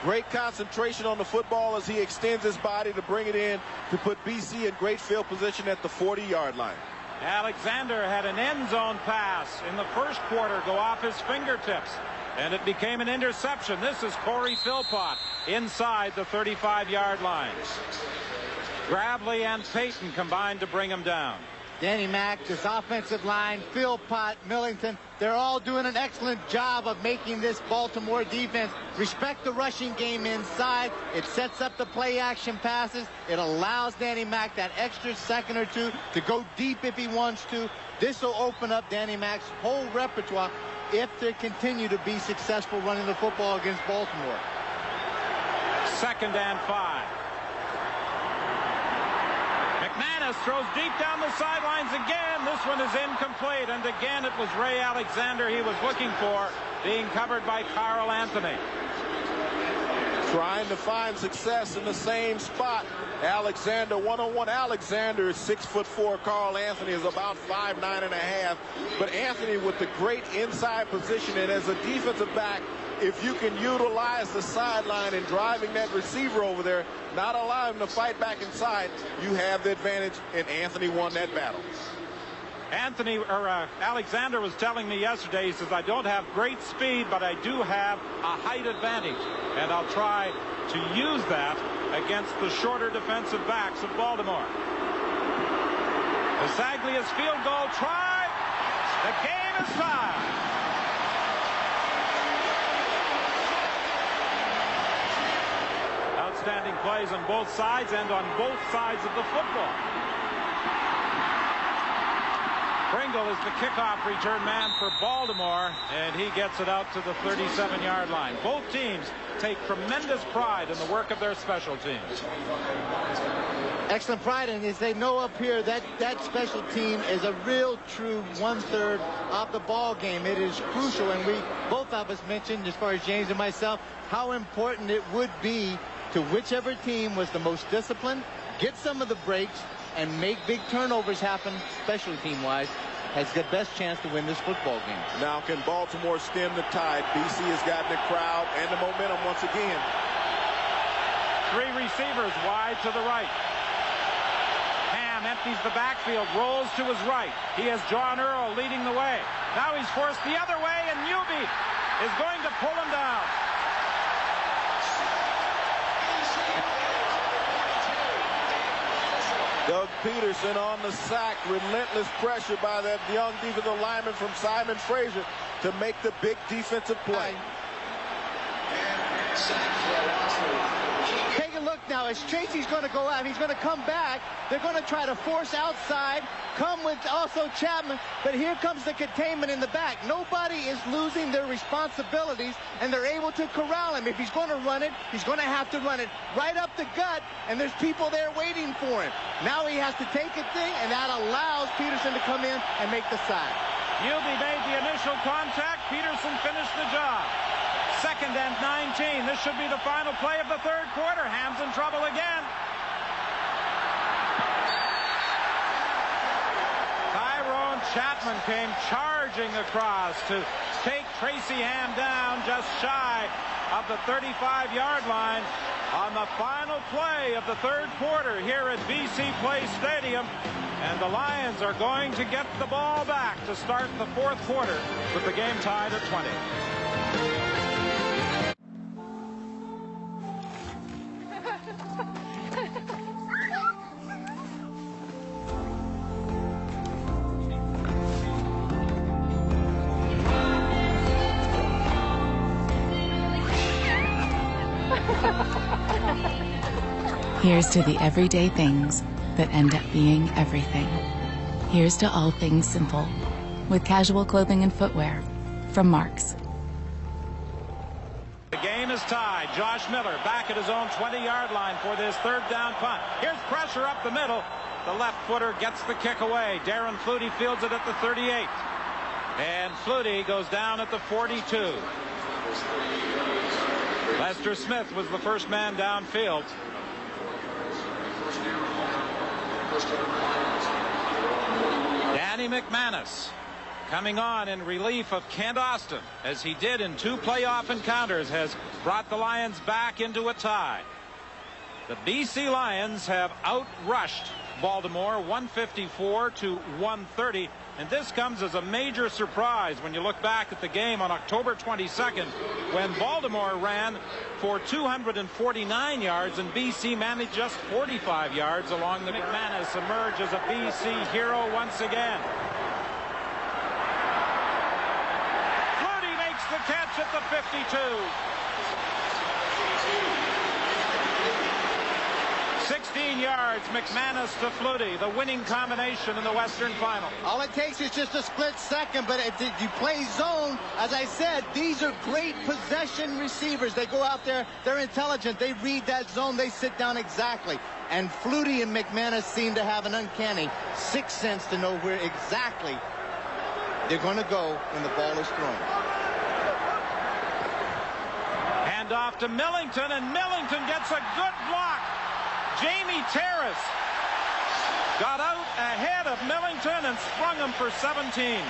Great concentration on the football as he extends his body to bring it in to put BC in great field position at the 40-yard line. Alexander had an end zone pass in the 1st quarter go off his fingertips, and it became an interception. This is Corey Philpott inside the 35-yard line. Gravely and Payton combined to bring him down. Danny Mack, this offensive line, Philpott, Millington, they're all doing an excellent job of making this Baltimore defense respect the rushing game inside. It sets up the play action passes. It allows Danny Mack that extra second or two to go deep if he wants to. This will open up Danny Mack's whole repertoire if they continue to be successful running the football against Baltimore. 2nd and 5. McManus throws deep down the sidelines again. This one is incomplete, and again it was Ray Alexander he was looking for, being covered by Carl Anthony. Trying to find success in the same spot. Alexander one-on-one. Alexander is 6'4". Carl Anthony is about 5'9½". But Anthony with the great inside position, and as a defensive back, if you can utilize the sideline and driving that receiver over there, not allow him to fight back inside, you have the advantage, and Anthony won that battle. Alexander was telling me yesterday, he says, I don't have great speed, but I do have a height advantage, and I'll try to use that against the shorter defensive backs of Baltimore. Bisaglia's field goal try. The game is tied. Outstanding plays on both sides and on both sides of the football. Pringle is the kickoff return man for Baltimore, and he gets it out to the 37-yard line. Both teams take tremendous pride in the work of their special teams. Excellent pride, and as they know up here, that special team is a real true 1/3 of the ball game. It is crucial, and we both of us mentioned, as far as James and myself, how important it would be to whichever team was the most disciplined, get some of the breaks, and make big turnovers happen, special team-wise, has the best chance to win this football game. Now can Baltimore stem the tide? BC has gotten the crowd and the momentum once again. 3 receivers wide to the right. Ham empties the backfield, rolls to his right. He has John Earl leading the way. Now he's forced the other way, and Newby is going to pull him down. Doug Peterson on the sack. Relentless pressure by that young defensive lineman from Simon Fraser to make the big defensive play. Take a look now as Tracy's going to go out. He's going to come back. They're going to try to force outside. Come with also Chapman. But here comes the containment in the back. Nobody is losing their responsibilities, and they're able to corral him. If he's going to run it, he's going to have to run it right up the gut, and there's people there waiting for him. Now he has to take a thing, and that allows Peterson to come in and make the sack. Newby made the initial contact. Peterson finished the job. 2nd and 19. This should be the final play of the 3rd quarter. Ham's in trouble again. Tyrone Chapman came charging across to take Tracy Ham down just shy of the 35-yard line on the final play of the 3rd quarter here at BC Place Stadium. And the Lions are going to get the ball back to start the 4th quarter with the game tied at 20. Here's to the everyday things that end up being everything. Here's to all things simple, with casual clothing and footwear from Marks. The game is tied. Josh Miller back at his own 20-yard line for this 3rd down punt. Here's pressure up the middle. The left footer gets the kick away. Darren Flutie fields it at the 38. And Flutie goes down at the 42. Lester Smith was the first man downfield. Danny McManus coming on in relief of Kent Austin, as he did in 2 playoff encounters, has brought the Lions back into a tie. The BC Lions have outrushed Baltimore 154 to 130, and this comes as a major surprise when you look back at the game on October 22nd, when Baltimore ran for 249 yards and BC managed just 45 yards along the. McManus emerged as a BC hero once again. Flutie makes the catch at the 52. 16 13 yards, McManus to Flutie, the winning combination in the Western Final. All it takes is just a split second, but if you play zone, as I said, these are great possession receivers. They go out there, they're intelligent, they read that zone, they sit down exactly. And Flutie and McManus seem to have an uncanny sixth sense to know where exactly they're going to go when the ball is thrown. Hand off to Millington, and Millington gets a good block. Jamie Terrace got out ahead of Millington and sprung him for 17.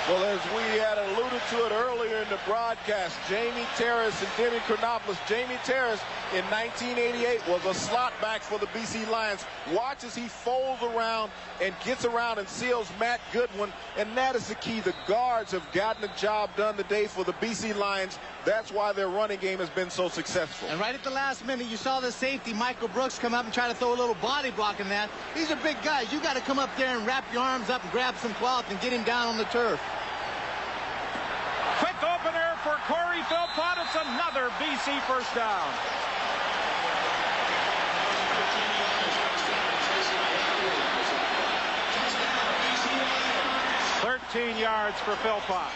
Well, as we had alluded to it earlier in the broadcast, Jamie Terrace and Denny Chronopoulos. Jamie Terrace in 1988 was a slot back for the BC Lions. Watch as he folds around and gets around and seals Matt Goodwin, and that is the key. The guards have gotten the job done today for the BC Lions. That's why their running game has been so successful. And right at the last minute, you saw the safety, Michael Brooks, come up and try to throw a little body block in that. These are big guys. You got to come up there and wrap your arms up and grab some cloth and get him down on the turf. Quick opener for Corey Philpott. It's another BC first down. $13 yards for Philpott.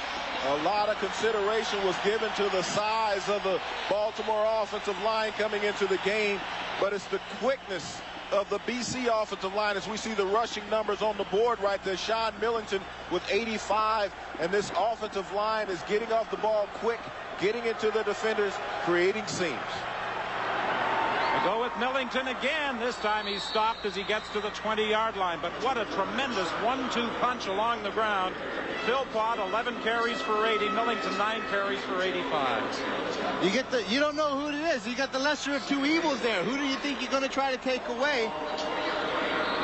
A lot of consideration was given to the size of the Baltimore offensive line coming into the game, but it's the quickness of the BC offensive line as we see the rushing numbers on the board right there. Sean Millington with 85, and this offensive line is getting off the ball quick, getting into the defenders, creating seams. They go with Millington again. This time he's stopped as he gets to the 20-yard line. But what a tremendous 1-2 punch along the ground. Philpott 11 carries for 80. Millington 9 carries for 85. You don't know who it is. You got the lesser of two evils there. Who do you think you're going to try to take away?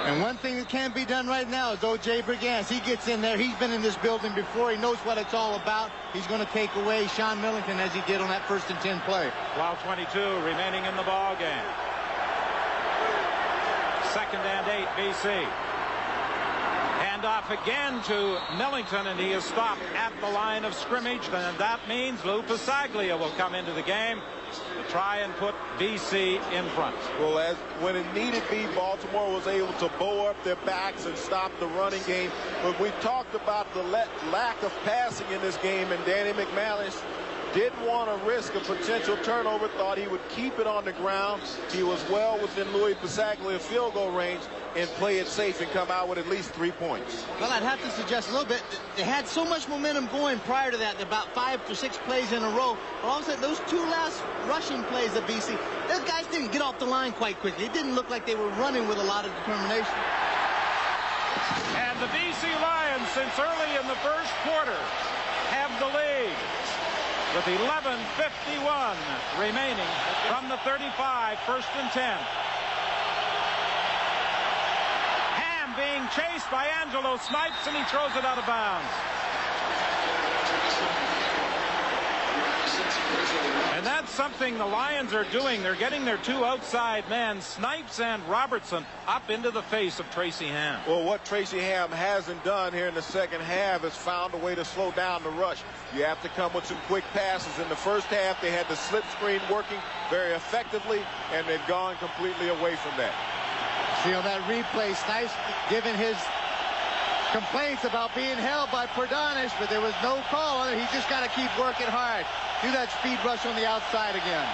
And one thing that can't be done right now is O.J. Brigance. He gets in there. He's been in this building before. He knows what it's all about. He's going to take away Sean Millington as he did on that 1st and 10 play. 12:22 remaining in the ball game. 2nd and 8 BC. Hand off again to Millington, and he is stopped at the line of scrimmage. And that means Lou Pasaglia will come into the game to try and put BC in front. Well, when it needed be, Baltimore was able to bow up their backs and stop the running game. But we talked about the lack of passing in this game, and Danny McManus didn't want to risk a potential turnover, thought he would keep it on the ground. He was well within Louis Pasaglia field goal range and play it safe and come out with at least 3 points. Well, I'd have to suggest a little bit. They had so much momentum going prior to that, about 5 to 6 plays in a row. But all of a sudden, those 2 last rushing plays of BC, those guys didn't get off the line quite quickly. It didn't look like they were running with a lot of determination. And the BC Lions, since early in the first quarter, have the lead with 11:51 remaining from the 35, 1st and 10. Ham being chased by Angelo Snipes, and he throws it out of bounds. And that's something the Lions are doing. They're getting their 2 outside men, Snipes and Robertson, up into the face of Tracy Ham. Well, what Tracy Ham hasn't done here in the second half is found a way to slow down the rush. You have to come with some quick passes. In the first half, they had the slip screen working very effectively, and they've gone completely away from that. See on that replay, Snipes giving his complaints about being held by Perdanish, but there was no call on it. He just got to keep working hard. Do that speed rush on the outside again.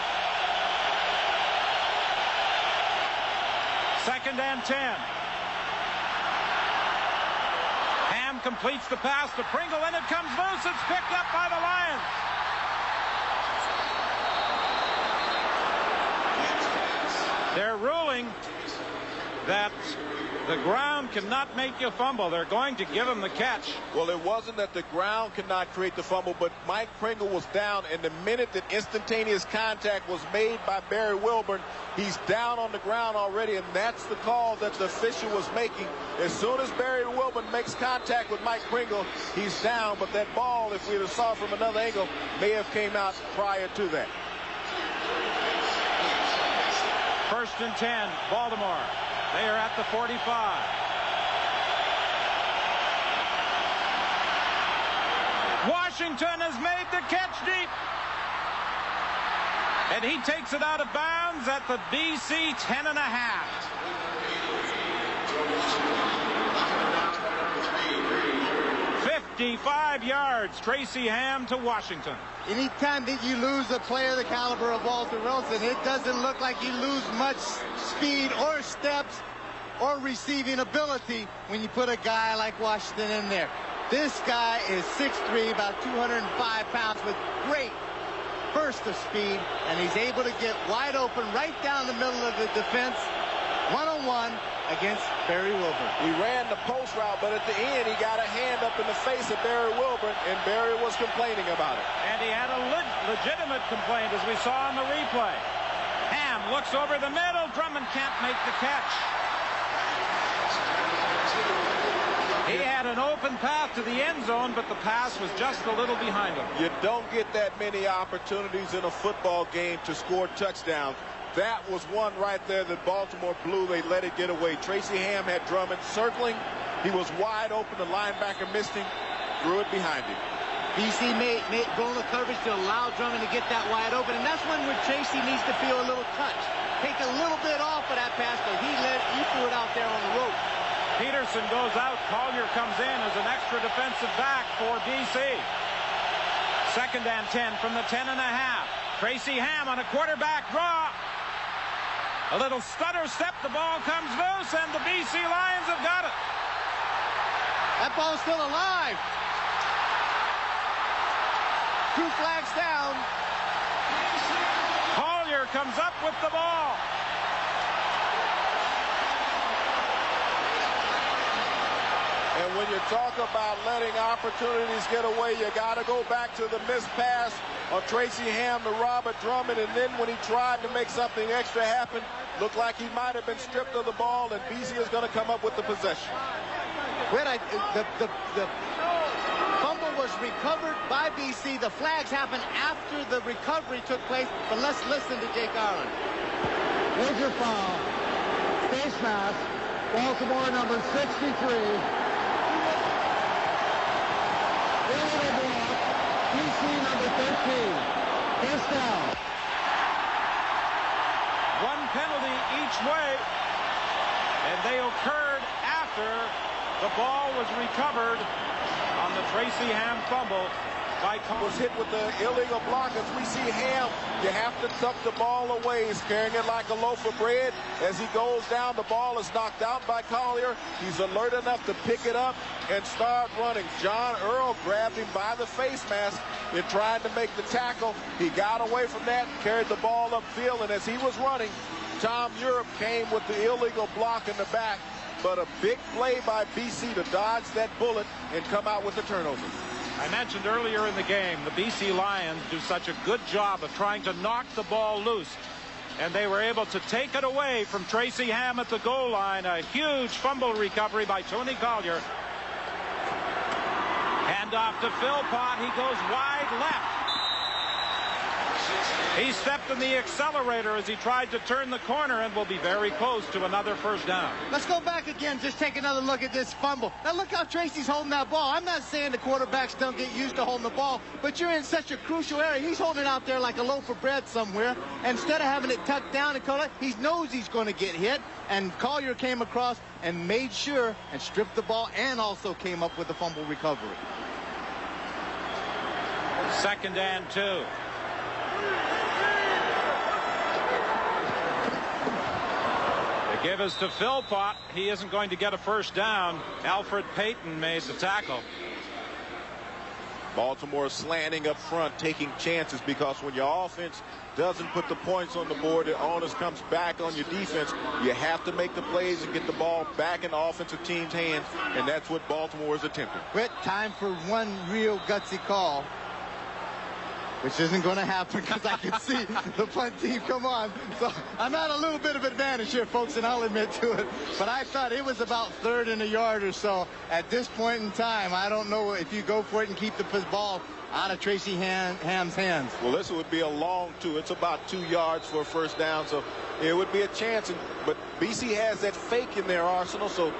2nd and 10. Ham completes the pass to Pringle, and it comes loose. It's picked up by the Lions. They're ruling that the ground cannot make you fumble. They're going to give him the catch. Well, it wasn't that the ground could not create the fumble, but Mike Pringle was down, and the minute that instantaneous contact was made by Barry Wilburn, he's down on the ground already, and that's the call that the official was making. As soon as Barry Wilburn makes contact with Mike Pringle, he's down, but that ball, if we saw from another angle, may have came out prior to that. 1st and 10, Baltimore. They are at the 45. Washington has made the catch deep. And he takes it out of bounds at the BC 10.5. 55 yards, Tracy Ham to Washington. Anytime that you lose a player the caliber of Walter Wilson, it doesn't look like you lose much speed or steps or receiving ability when you put a guy like Washington in there. This guy is 6'3", about 205 pounds, with great burst of speed, and he's able to get wide open right down the middle of the defense, one-on-one against Barry Wilburn. He ran the post route, but at the end, he got a hand up in the face of Barry Wilburn, and Barry was complaining about it. And he had a legitimate complaint, as we saw on the replay. Ham looks over the middle. Drummond can't make the catch. He had an open path to the end zone, but the pass was just a little behind him. You don't get that many opportunities in a football game to score touchdowns. That was one right there that Baltimore blew. They let it get away. Tracy Ham had Drummond circling. He was wide open. The linebacker missed him, threw it behind him. BC made blown the coverage to allow Drummond to get that wide open, and that's when Tracy needs to feel a little touch. Take a little bit off of that pass, but he threw it out there on the rope. Peterson goes out. Collier comes in as an extra defensive back for BC. 2nd and 10 from the 10.5. Tracy Ham on a quarterback draw. A little stutter step. The ball comes loose, and the BC Lions have got it. That ball's still alive. 2 flags down. Collier comes up with the ball. And when you talk about letting opportunities get away, you got to go back to the missed pass of Tracy Ham to Robert Drummond. And then when he tried to make something extra happen, looked like he might have been stripped of the ball, and BC is going to come up with the possession. The fumble was recovered by BC. The flags happened after the recovery took place. But let's listen to Jake Ireland. Major foul. Face mask. Baltimore number 63. BC number 13. First down. One penalty each way, and they occurred after the ball was recovered on the Tracy Ham fumble by was hit with the illegal block. As we see Ham, you have to tuck the ball away. He's carrying it like a loaf of bread. As he goes down, the ball is knocked out by Collier. He's alert enough to pick it up and start running. John Earl grabbed him by the face mask in trying to make the tackle. He got away from that and carried the ball upfield. And as he was running, Tom Europe came with the illegal block in the back. But a big play by BC to dodge that bullet and come out with the turnover. I mentioned earlier in the game, the BC Lions do such a good job of trying to knock the ball loose. And they were able to take it away from Tracy Ham at the goal line. A huge fumble recovery by Tony Collier. Hand off to Philpott. He goes wide left. He stepped in the accelerator as he tried to turn the corner and will be very close to another first down. Let's go back again. Just take another look at this fumble. Now look how Tracy's holding that ball. I'm not saying the quarterbacks don't get used to holding the ball, but you're in such a crucial area. He's holding it out there like a loaf of bread somewhere. And instead of having it tucked down and cut it, he knows he's going to get hit. And Collier came across and made sure and stripped the ball and also came up with the fumble recovery. 2nd and 2. The give is to Philpott. He isn't going to get a first down. Alfred Payton made the tackle. Baltimore slanting up front, taking chances, because when your offense doesn't put the points on the board, the onus comes back on your defense. You have to make the plays and get the ball back in the offensive team's hands, and that's what Baltimore is attempting. Quit. Time for one real gutsy call, which isn't going to happen because I can see the punt team come on. So I'm at a little bit of advantage here, folks, and I'll admit to it. But I thought it was about 3rd and a yard or so at this point in time. I don't know if you go for it and keep the ball out of Tracy Ham's hands. Well, this would be a long 2. It's about 2 yards for a first down, so it would be a chance. But BC has that fake in their arsenal, so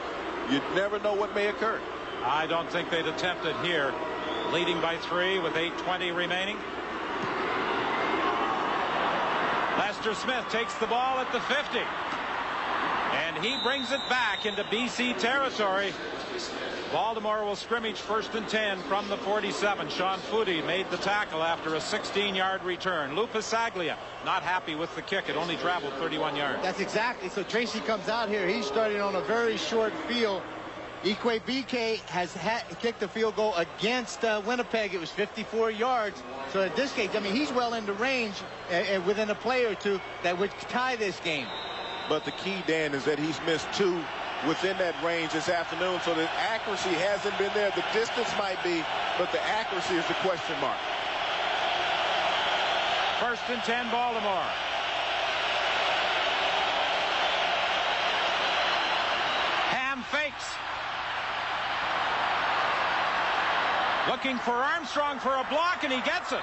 you never know what may occur. I don't think they'd attempt it here. Leading by 3 with 8:20 remaining. Lester Smith takes the ball at the 50. And he brings it back into BC territory. Baltimore will scrimmage 1st and 10 from the 47. Sean Footy made the tackle after a 16-yard return. Lou Pasaglia not happy with the kick. It only traveled 31 yards. That's exactly. So Tracy comes out here. He's starting on a very short field. Ikwe BK has kicked the field goal against Winnipeg. It was 54 yards. So in this case, I mean, he's well into range within a play or two that would tie this game. But the key, Dan, is that he's missed 2 within that range this afternoon. So the accuracy hasn't been there. The distance might be, but the accuracy is the question mark. 1st and 10 Baltimore. Ham fakes. Looking for Armstrong for a block, and he gets it.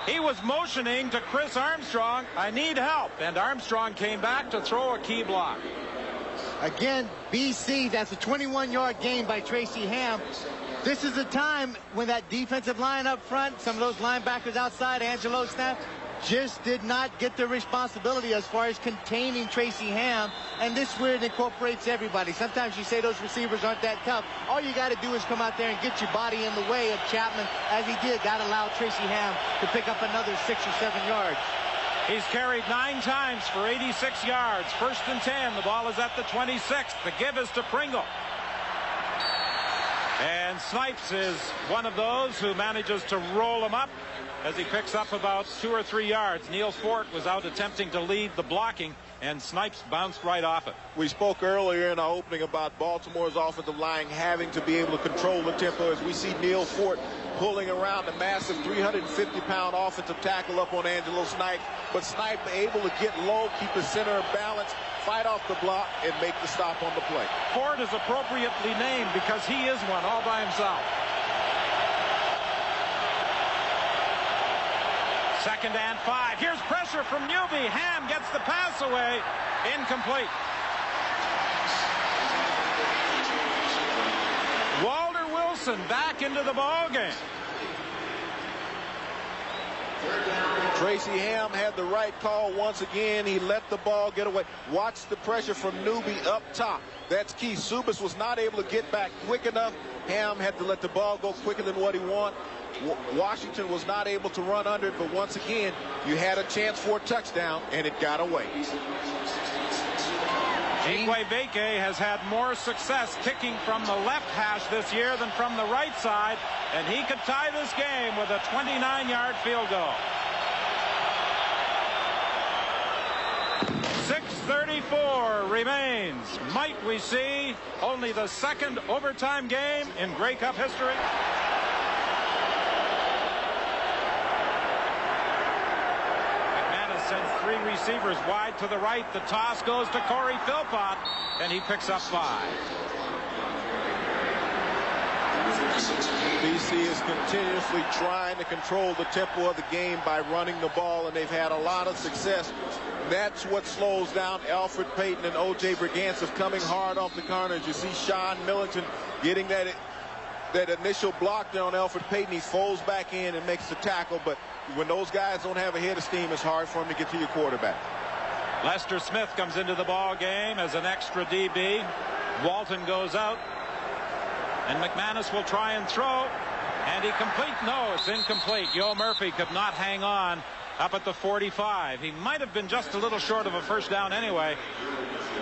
He was motioning to Chris Armstrong, I need help, and Armstrong came back to throw a key block. Again, BC, that's a 21-yard gain by Tracy Ham. This is the time when that defensive line up front, some of those linebackers outside, Angelo Snap, just did not get the responsibility as far as containing Tracy Ham. And this where it incorporates everybody. Sometimes you say those receivers aren't that tough. All you got to do is come out there and get your body in the way of Chapman, as he did. That allowed Tracy Ham to pick up another 6 or 7 yards. He's carried 9 times for 86 yards. 1st and 10. The ball is at the 26th. The give is to Pringle. And Snipes is one of those who manages to roll him up as he picks up about 2 or 3 yards. Neil Fort was out attempting to lead the blocking, and Snipes bounced right off it. We spoke earlier in our opening about Baltimore's offensive line having to be able to control the tempo, as we see Neil Fort pulling around the massive 350-pound offensive tackle up on Angelo Snipes. But Snipes able to get low, keep his center of balance, fight off the block, and make the stop on the play. Fort is appropriately named because he is one all by himself. 2nd and 5. Here's pressure from Newby. Ham gets the pass away. Incomplete. Walter Wilson back into the ball game. Tracy Ham had the right call once again. He let the ball get away. Watch the pressure from Newby up top. That's key. Subas was not able to get back quick enough. Ham had to let the ball go quicker than what he wanted. Washington was not able to run under it, but once again, you had a chance for a touchdown, and it got away. Ikwe Beke has had more success kicking from the left hash this year than from the right side, and he could tie this game with a 29-yard field goal. 6:34 remains. Might we see only the 2nd overtime game in Grey Cup history? Sends 3 receivers wide to the right. The toss goes to Corey Philpott, and he picks up 5. BC is continuously trying to control the tempo of the game by running the ball, and they've had a lot of success. That's what slows down Alfred Payton and O.J. Braganza coming hard off the corners. You see Sean Millington getting that initial block there on Alfred Payton. He folds back in and makes the tackle, but when those guys don't have a head of steam, it's hard for them to get to your quarterback. Lester Smith comes into the ball game as an extra DB. Walton goes out, and McManus will try and throw, and he complete. No, it's incomplete. Yo Murphy could not hang on up at the 45. He might have been just a little short of a 1st down anyway,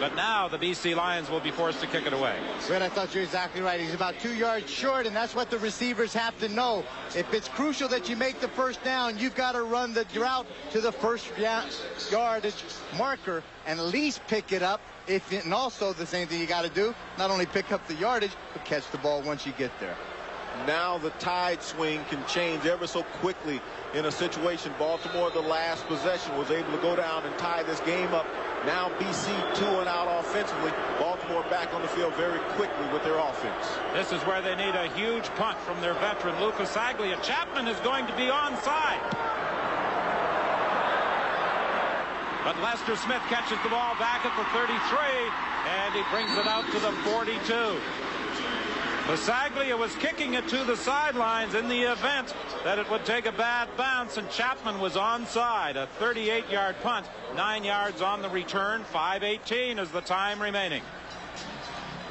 but now the BC Lions will be forced to kick it away. Red, I thought you're exactly right. He's about 2 yards short, and that's what the receivers have to know. If it's crucial that you make the 1st down, you've got to run the route to the 1st yardage marker and at least pick it up. And also the same thing you got to do, not only pick up the yardage, but catch the ball once you get there. Now the tide swing can change ever so quickly in a situation. Baltimore, the last possession, was able to go down and tie this game up. Now BC 2 and out offensively. Baltimore back on the field very quickly with their offense. This is where they need a huge punt from their veteran, Lou Pasaglia. Chapman is going to be onside. But Lester Smith catches the ball back at the 33, and he brings it out to the 42. Bisaglia was kicking it to the sidelines in the event that it would take a bad bounce, and Chapman was onside. A 38-yard punt, 9 yards on the return. 5:18 is the time remaining.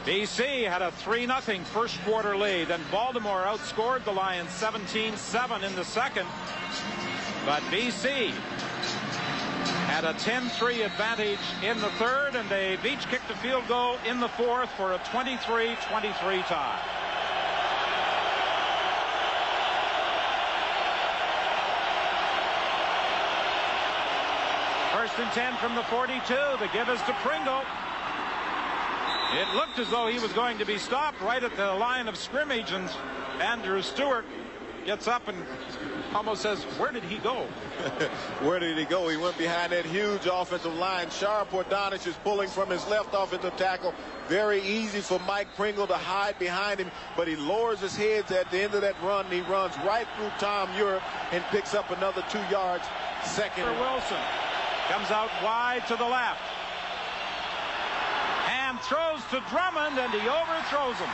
BC had a 3-0 first quarter lead. Then Baltimore outscored the Lions 17-7 in the second. But BC had a 10-3 advantage in the third, and they've each kicked a field goal in the fourth for a 23-23 tie. First and 10 from the 42. The give is to Pringle. It looked as though he was going to be stopped right at the line of scrimmage, and Andrew Stewart gets up and almost says, where did he go? Where did he go? He went behind that huge offensive line. Sharp Ordonich is pulling from his left offensive tackle. Very easy for Mike Pringle to hide behind him, but he lowers his head at the end of that run. He runs right through Tom Europe and picks up another 2 yards. Second. Wilson comes out wide to the left. Ham throws to Drummond, and he overthrows him.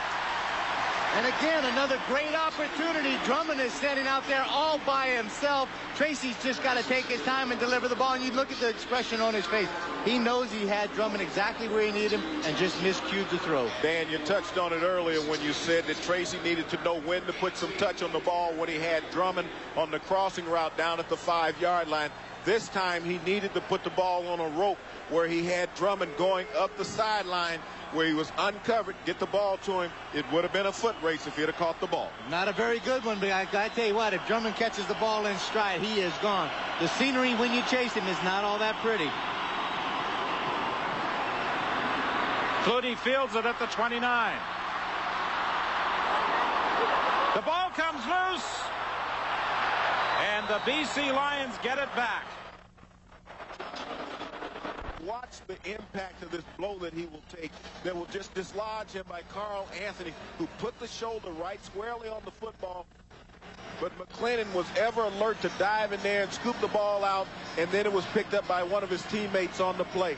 And again, another great opportunity. Drummond is standing out there all by himself. Tracy's just got to take his time and deliver the ball. And you look at the expression on his face. He knows he had Drummond exactly where he needed him and just miscued the throw. Dan, you touched on it earlier when you said that Tracy needed to know when to put some touch on the ball when he had Drummond on the crossing route down at the 5-yard line. This time he needed to put the ball on a rope where he had Drummond going up the sideline where he was uncovered, get the ball to him. It would have been a foot race if he'd have caught the ball. Not a very good one, but I tell you what, if Drummond catches the ball in stride, he is gone. The scenery when you chase him is not all that pretty. Flutie fields it at the 29. The ball comes loose, and the BC Lions get it back. Watch the impact of this blow that he will take that will just dislodge him by Carl Anthony, who put the shoulder right squarely on the football. But McClendon was ever alert to dive in there and scoop the ball out, and then it was picked up by one of his teammates on the play.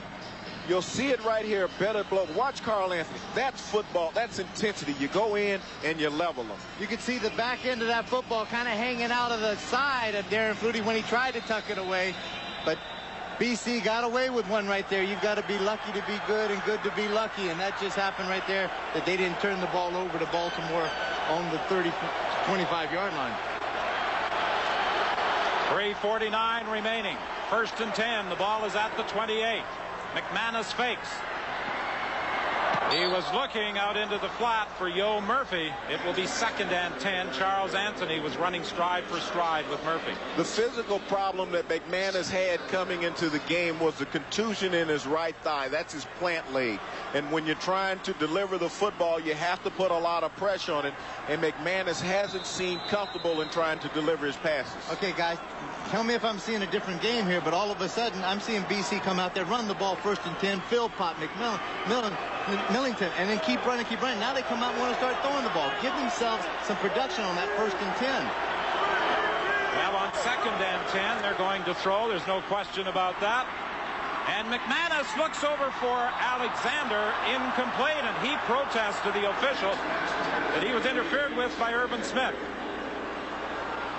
You'll see it right here, better blow. Watch Carl Anthony. That's football. That's intensity. You go in and you level them. You can see the back end of that football kind of hanging out of the side of Darren Flutie when he tried to tuck it away. But BC got away with one right there. You've got to be lucky to be good and good to be lucky. And that just happened right there, that they didn't turn the ball over to Baltimore on the 25-yard line. 3:49 remaining. First and 10. The ball is at the 28. McManus fakes. He was looking out into the flat for Yo Murphy. It will be 2nd and 10. Charles Anthony was running stride for stride with Murphy. The physical problem that McManus had coming into the game was the contusion in his right thigh. That's his plant leg. And when you're trying to deliver the football, you have to put a lot of pressure on it. And McManus hasn't seemed comfortable in trying to deliver his passes. Okay, guys, tell me if I'm seeing a different game here, but all of a sudden I'm seeing BC come out there, run the ball 1st and 10, Philpott, Millington, and then keep running. Now they come out and want to start throwing the ball. Give themselves some production on that 1st and 10. Well, on 2nd and 10, they're going to throw. There's no question about that. And McManus looks over for Alexander, incomplete, and he protests to the official that he was interfered with by Urban Smith.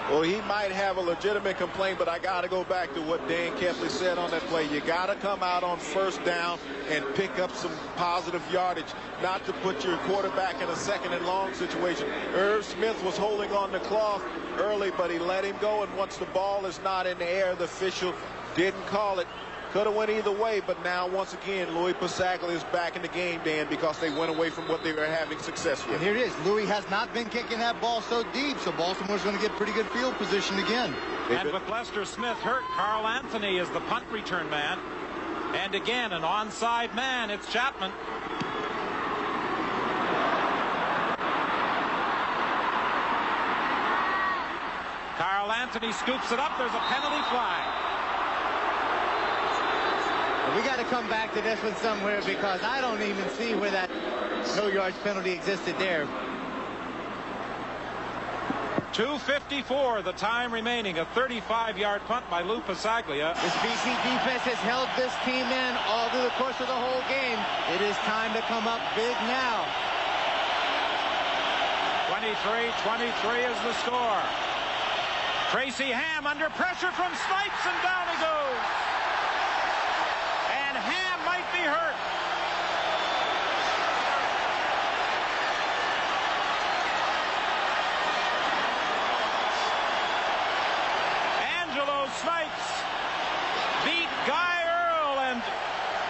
Well, he might have a legitimate complaint, but I got to go back to what Dan Kepley said on that play. You got to come out on 1st down and pick up some positive yardage, not to put your quarterback in a 2nd and long situation. Irv Smith was holding on the cloth early, but he let him go, and once the ball is not in the air, the official didn't call it. Could have went either way, but now once again Louis Pasaglia is back in the game, Dan, because they went away from what they were having success with. And here it is. Louis has not been kicking that ball so deep, so Baltimore's going to get pretty good field position again. And with Lester Smith hurt, Carl Anthony is the punt return man. And again, an onside man. It's Chapman. Carl Anthony scoops it up. There's a penalty flag. We got to come back to this one somewhere, because I don't even see where that no yards penalty existed there. 2:54 the time remaining. A 35-yard punt by Lou Pasaglia. This BC defense has held this team in all through the course of the whole game. It is time to come up big now. 23 is the score. Tracy Ham under pressure from Snipes, and down he goes. And Ham might be hurt. Snipes beat Guy Earl and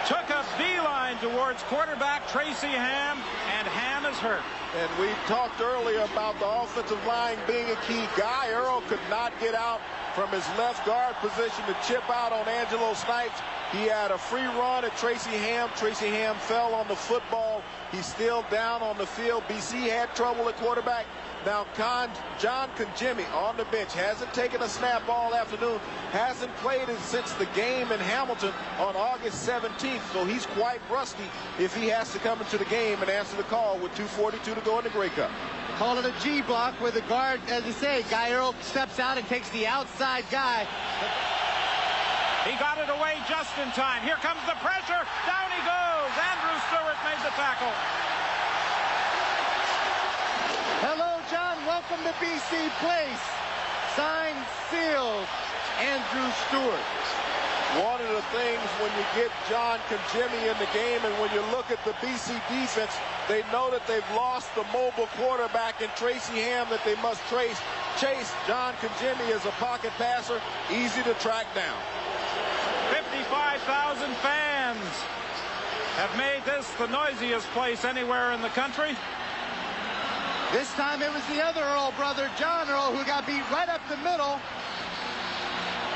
took a beeline towards quarterback Tracy Ham, and Ham is hurt. And we talked earlier about the offensive line being a key. Guy Earl could not get out from his left guard position to chip out on Angelo Snipes. He had a free run at Tracy Ham. Tracy Ham fell on the football. He's still down on the field. BC had trouble at quarterback. Now, John Kajimi on the bench hasn't taken a snap all afternoon, hasn't played it since the game in Hamilton on August 17th, so he's quite rusty if he has to come into the game and answer the call with 2:42 to go in the Grey Cup. Call it a G block where the guard, as you say, Guy Earl steps out and takes the outside guy. He got it away just in time. Here comes the pressure. Down he goes. Andrew Stewart made the tackle. Hello, John. Welcome to BC Place. Signed, sealed, Andrew Stewart. One of the things when you get John Kajimi in the game, and when you look at the BC defense, they know that they've lost the mobile quarterback in Tracy Ham that they must chase. John Kajimi is a pocket passer, easy to track down. 55,000 fans have made this the noisiest place anywhere in the country. This time it was the other Earl brother, John Earl, who got beat right up the middle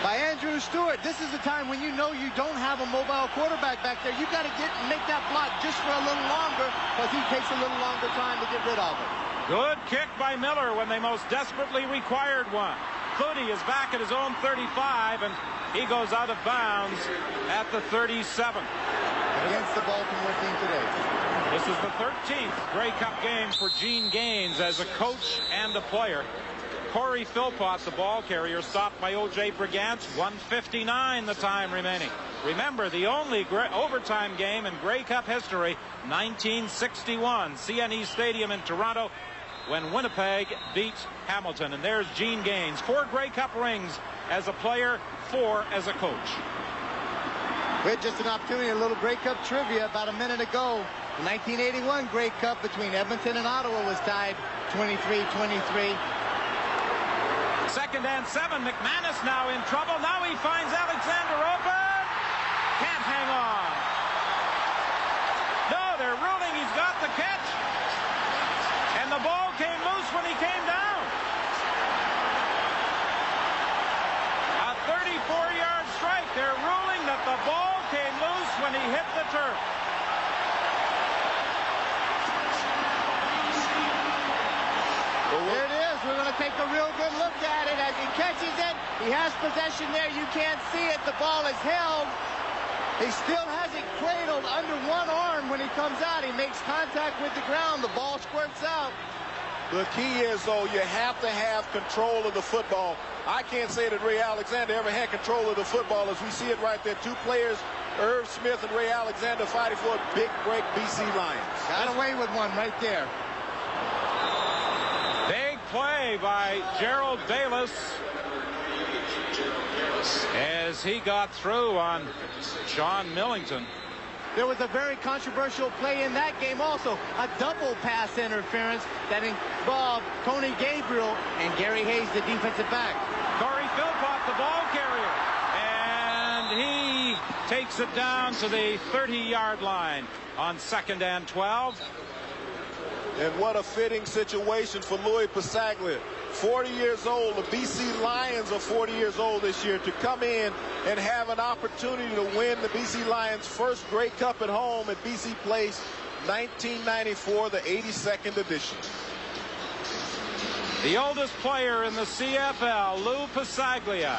by Andrew Stewart. This is the time when you know you don't have a mobile quarterback back there. You've got to make that block just for a little longer, because he takes a little longer time to get rid of it. Good kick by Miller when they most desperately required one. Clooney is back at his own 35, and he goes out of bounds at the 37. Against the Baltimore team today. This is the 13th Grey Cup game for Gene Gaines as a coach and a player. Corey Philpott, the ball carrier, stopped by O.J. Brigance. 1:59 the time remaining. Remember, the only overtime game in Grey Cup history, 1961, CNE Stadium in Toronto, when Winnipeg beat Hamilton. And there's Gene Gaines. 4 Grey Cup rings as a player, 4 as a coach. We had just an opportunity, a little Grey Cup trivia about a minute ago. The 1981 Grey Cup between Edmonton and Ottawa was tied 23-23. 2nd and 7. McManus now in trouble. Now he finds Alexander open. Can't hang on. No, they're ruling he's got the catch. And the ball came loose when he came down. A 34-yard strike. They're ruling that the ball came loose when he hit the turf. There it is. We're going to take a real good look at it as he catches it. He has possession there. You can't see it. The ball is held. He still has it cradled under one arm when he comes out. He makes contact with the ground. The ball squirts out. The key is, though, you have to have control of the football. I can't say that Ray Alexander ever had control of the football as we see it right there. 2 players, Irv Smith and Ray Alexander, fighting for a big break. BC Lions. Got away with one right there. Big play by Gerald Bayless as he got through on John Millington. There was a very controversial play in that game also. A double pass interference that involved Tony Gabriel and Gary Hayes, the defensive back. Corey Philpott, the ball carrier. And he takes it down to the 30-yard line on 2nd and 12. And what a fitting situation for Louis Pasaglia. 40 years old. The BC Lions are 40 years old this year. To come in and have an opportunity to win the BC Lions' first Grey Cup at home at BC Place, 1994, the 82nd edition. The oldest player in the CFL, Lou Pasaglia,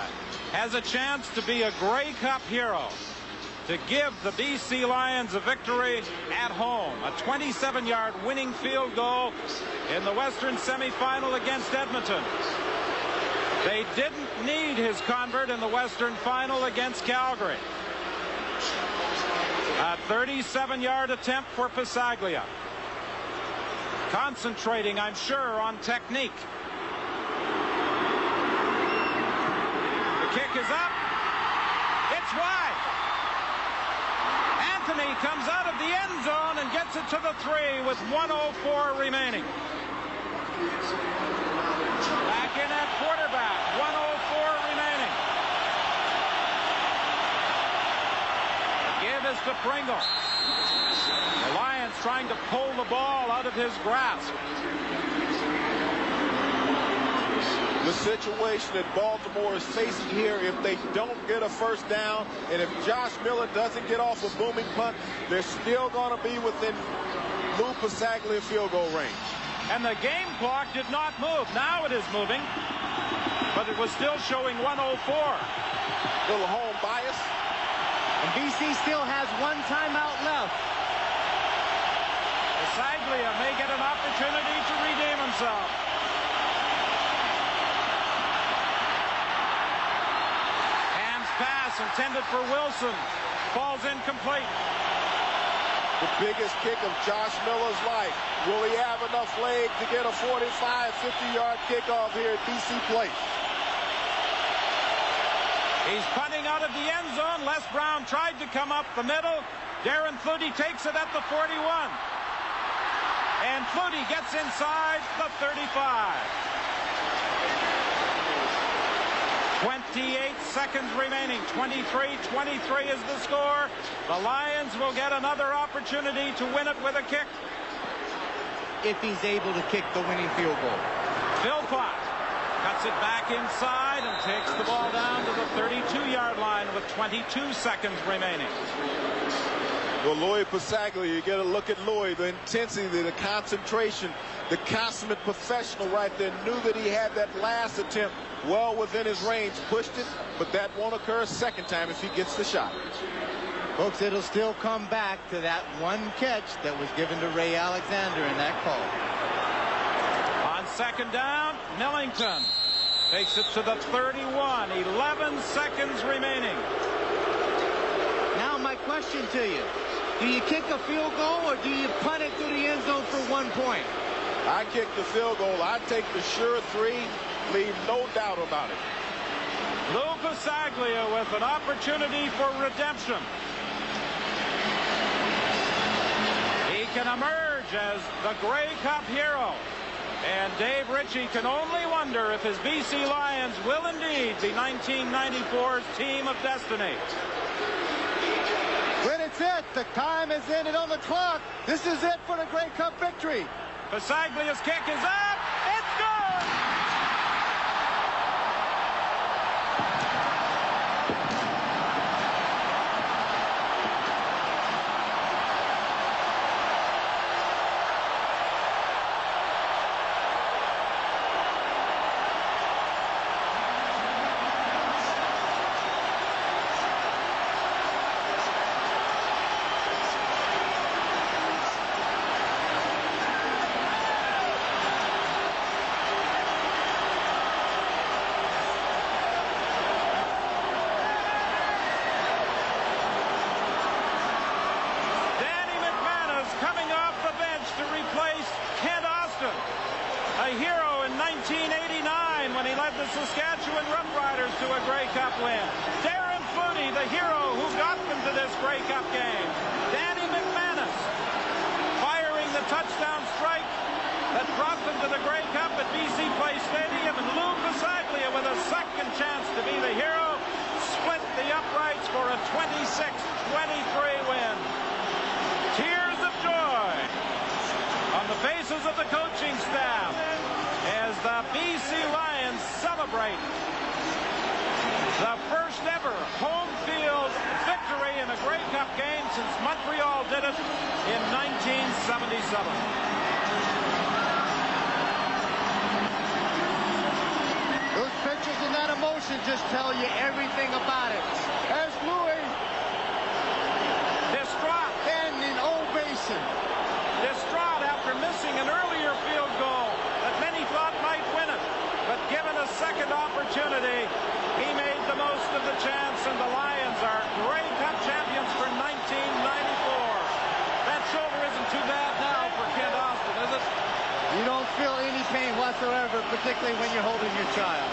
has a chance to be a Grey Cup hero, to give the BC Lions a victory at home. A 27-yard winning field goal in the Western semifinal against Edmonton. They didn't need his convert in the Western final against Calgary. A 37-yard attempt for Pasaglia. Concentrating, I'm sure, on technique. The kick is up. It's wide. Anthony comes out of the end zone and gets it to the 3 with 1:04 remaining. Back in at quarterback, 1:04 remaining. The give is to Pringle. The Lions trying to pull the ball out of his grasp. The situation that Baltimore is facing here, if they don't get a first down, and if Josh Miller doesn't get off a booming punt, they're still going to be within Lou Pasaglia field goal range. And the game clock did not move. Now it is moving, but it was still showing 1:04. Little home bias. And BC still has one timeout left. Pasaglia may get an opportunity to redeem himself. Ham's pass intended for Wilson. Falls incomplete. The biggest kick of Josh Miller's life. Will he have enough leg to get a 45, 50-yard kickoff here at BC Place? He's punting out of the end zone. Les Brown tried to come up the middle. Darren Flutie takes it at the 41. And Flutie gets inside the 35. 28 seconds remaining. 23-23 is the score. The Lions will get another opportunity to win it with a kick. If he's able to kick the winning field goal. Philpott cuts it back inside and takes the ball down to the 32-yard line with 22 seconds remaining. Well, Louis Pasaglia, you get a look at Louis, the intensity, the concentration, the consummate professional right there. Knew that he had that last attempt well within his range, pushed it, but that won't occur a second time if he gets the shot. Folks, it'll still come back to that one catch that was given to Ray Alexander in that call. On second down, Millington takes it to the 31. 11 seconds remaining. Now my question to you. Do you kick a field goal or do you punt it to the end zone for 1 point? I kick the field goal. I take the sure 3. Leave no doubt about it. Lou Pasaglia with an opportunity for redemption. He can emerge as the Grey Cup hero. And Dave Ritchie can only wonder if his BC Lions will indeed be 1994's team of destiny. When it's it, the time is in and on the clock. This is it for the Grey Cup victory. Pasaglia's kick is up. It's good. Saskatchewan Roughriders to a Grey Cup win. Darren Flutie, the hero who got them to this Grey Cup game. Danny McManus firing the touchdown strike that brought them to the Grey Cup at BC Place Stadium. And Lou Pasaglia with a second chance to be the hero split the uprights for a 26-23 win. Tears of joy on the faces of the coaching staff as the BC Lions celebrate the first ever home field victory in a Grey Cup game since Montreal did it in 1977. Those pictures and that emotion just tell you everything about it. There's Louis. Distraught. And in ovation. Distraught after missing an earlier field goal that many thought might win it. But given a second opportunity, he made the most of the chance, and the Lions are Grey Cup champions for 1994. That shoulder isn't too bad now for Kent Austin, is it? don't feel any pain whatsoever, particularly when you're holding your child.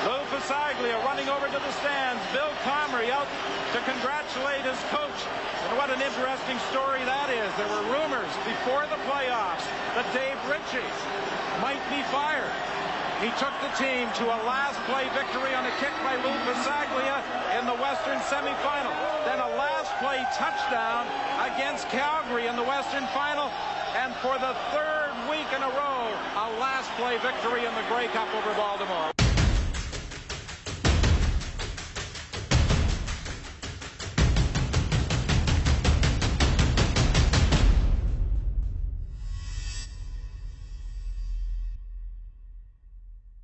Lou Pasaglia running over to the stands. Bill Comrie out to congratulate his coach. And what an interesting story that is. There were rumors before the playoffs that Dave Ritchie might be fired. He took the team to a last-play victory on a kick by Lou Pasaglia in the Western semifinal. Then a last-play touchdown against Calgary in the Western final. And for the third week in a row, a last-play victory in the Grey Cup over Baltimore.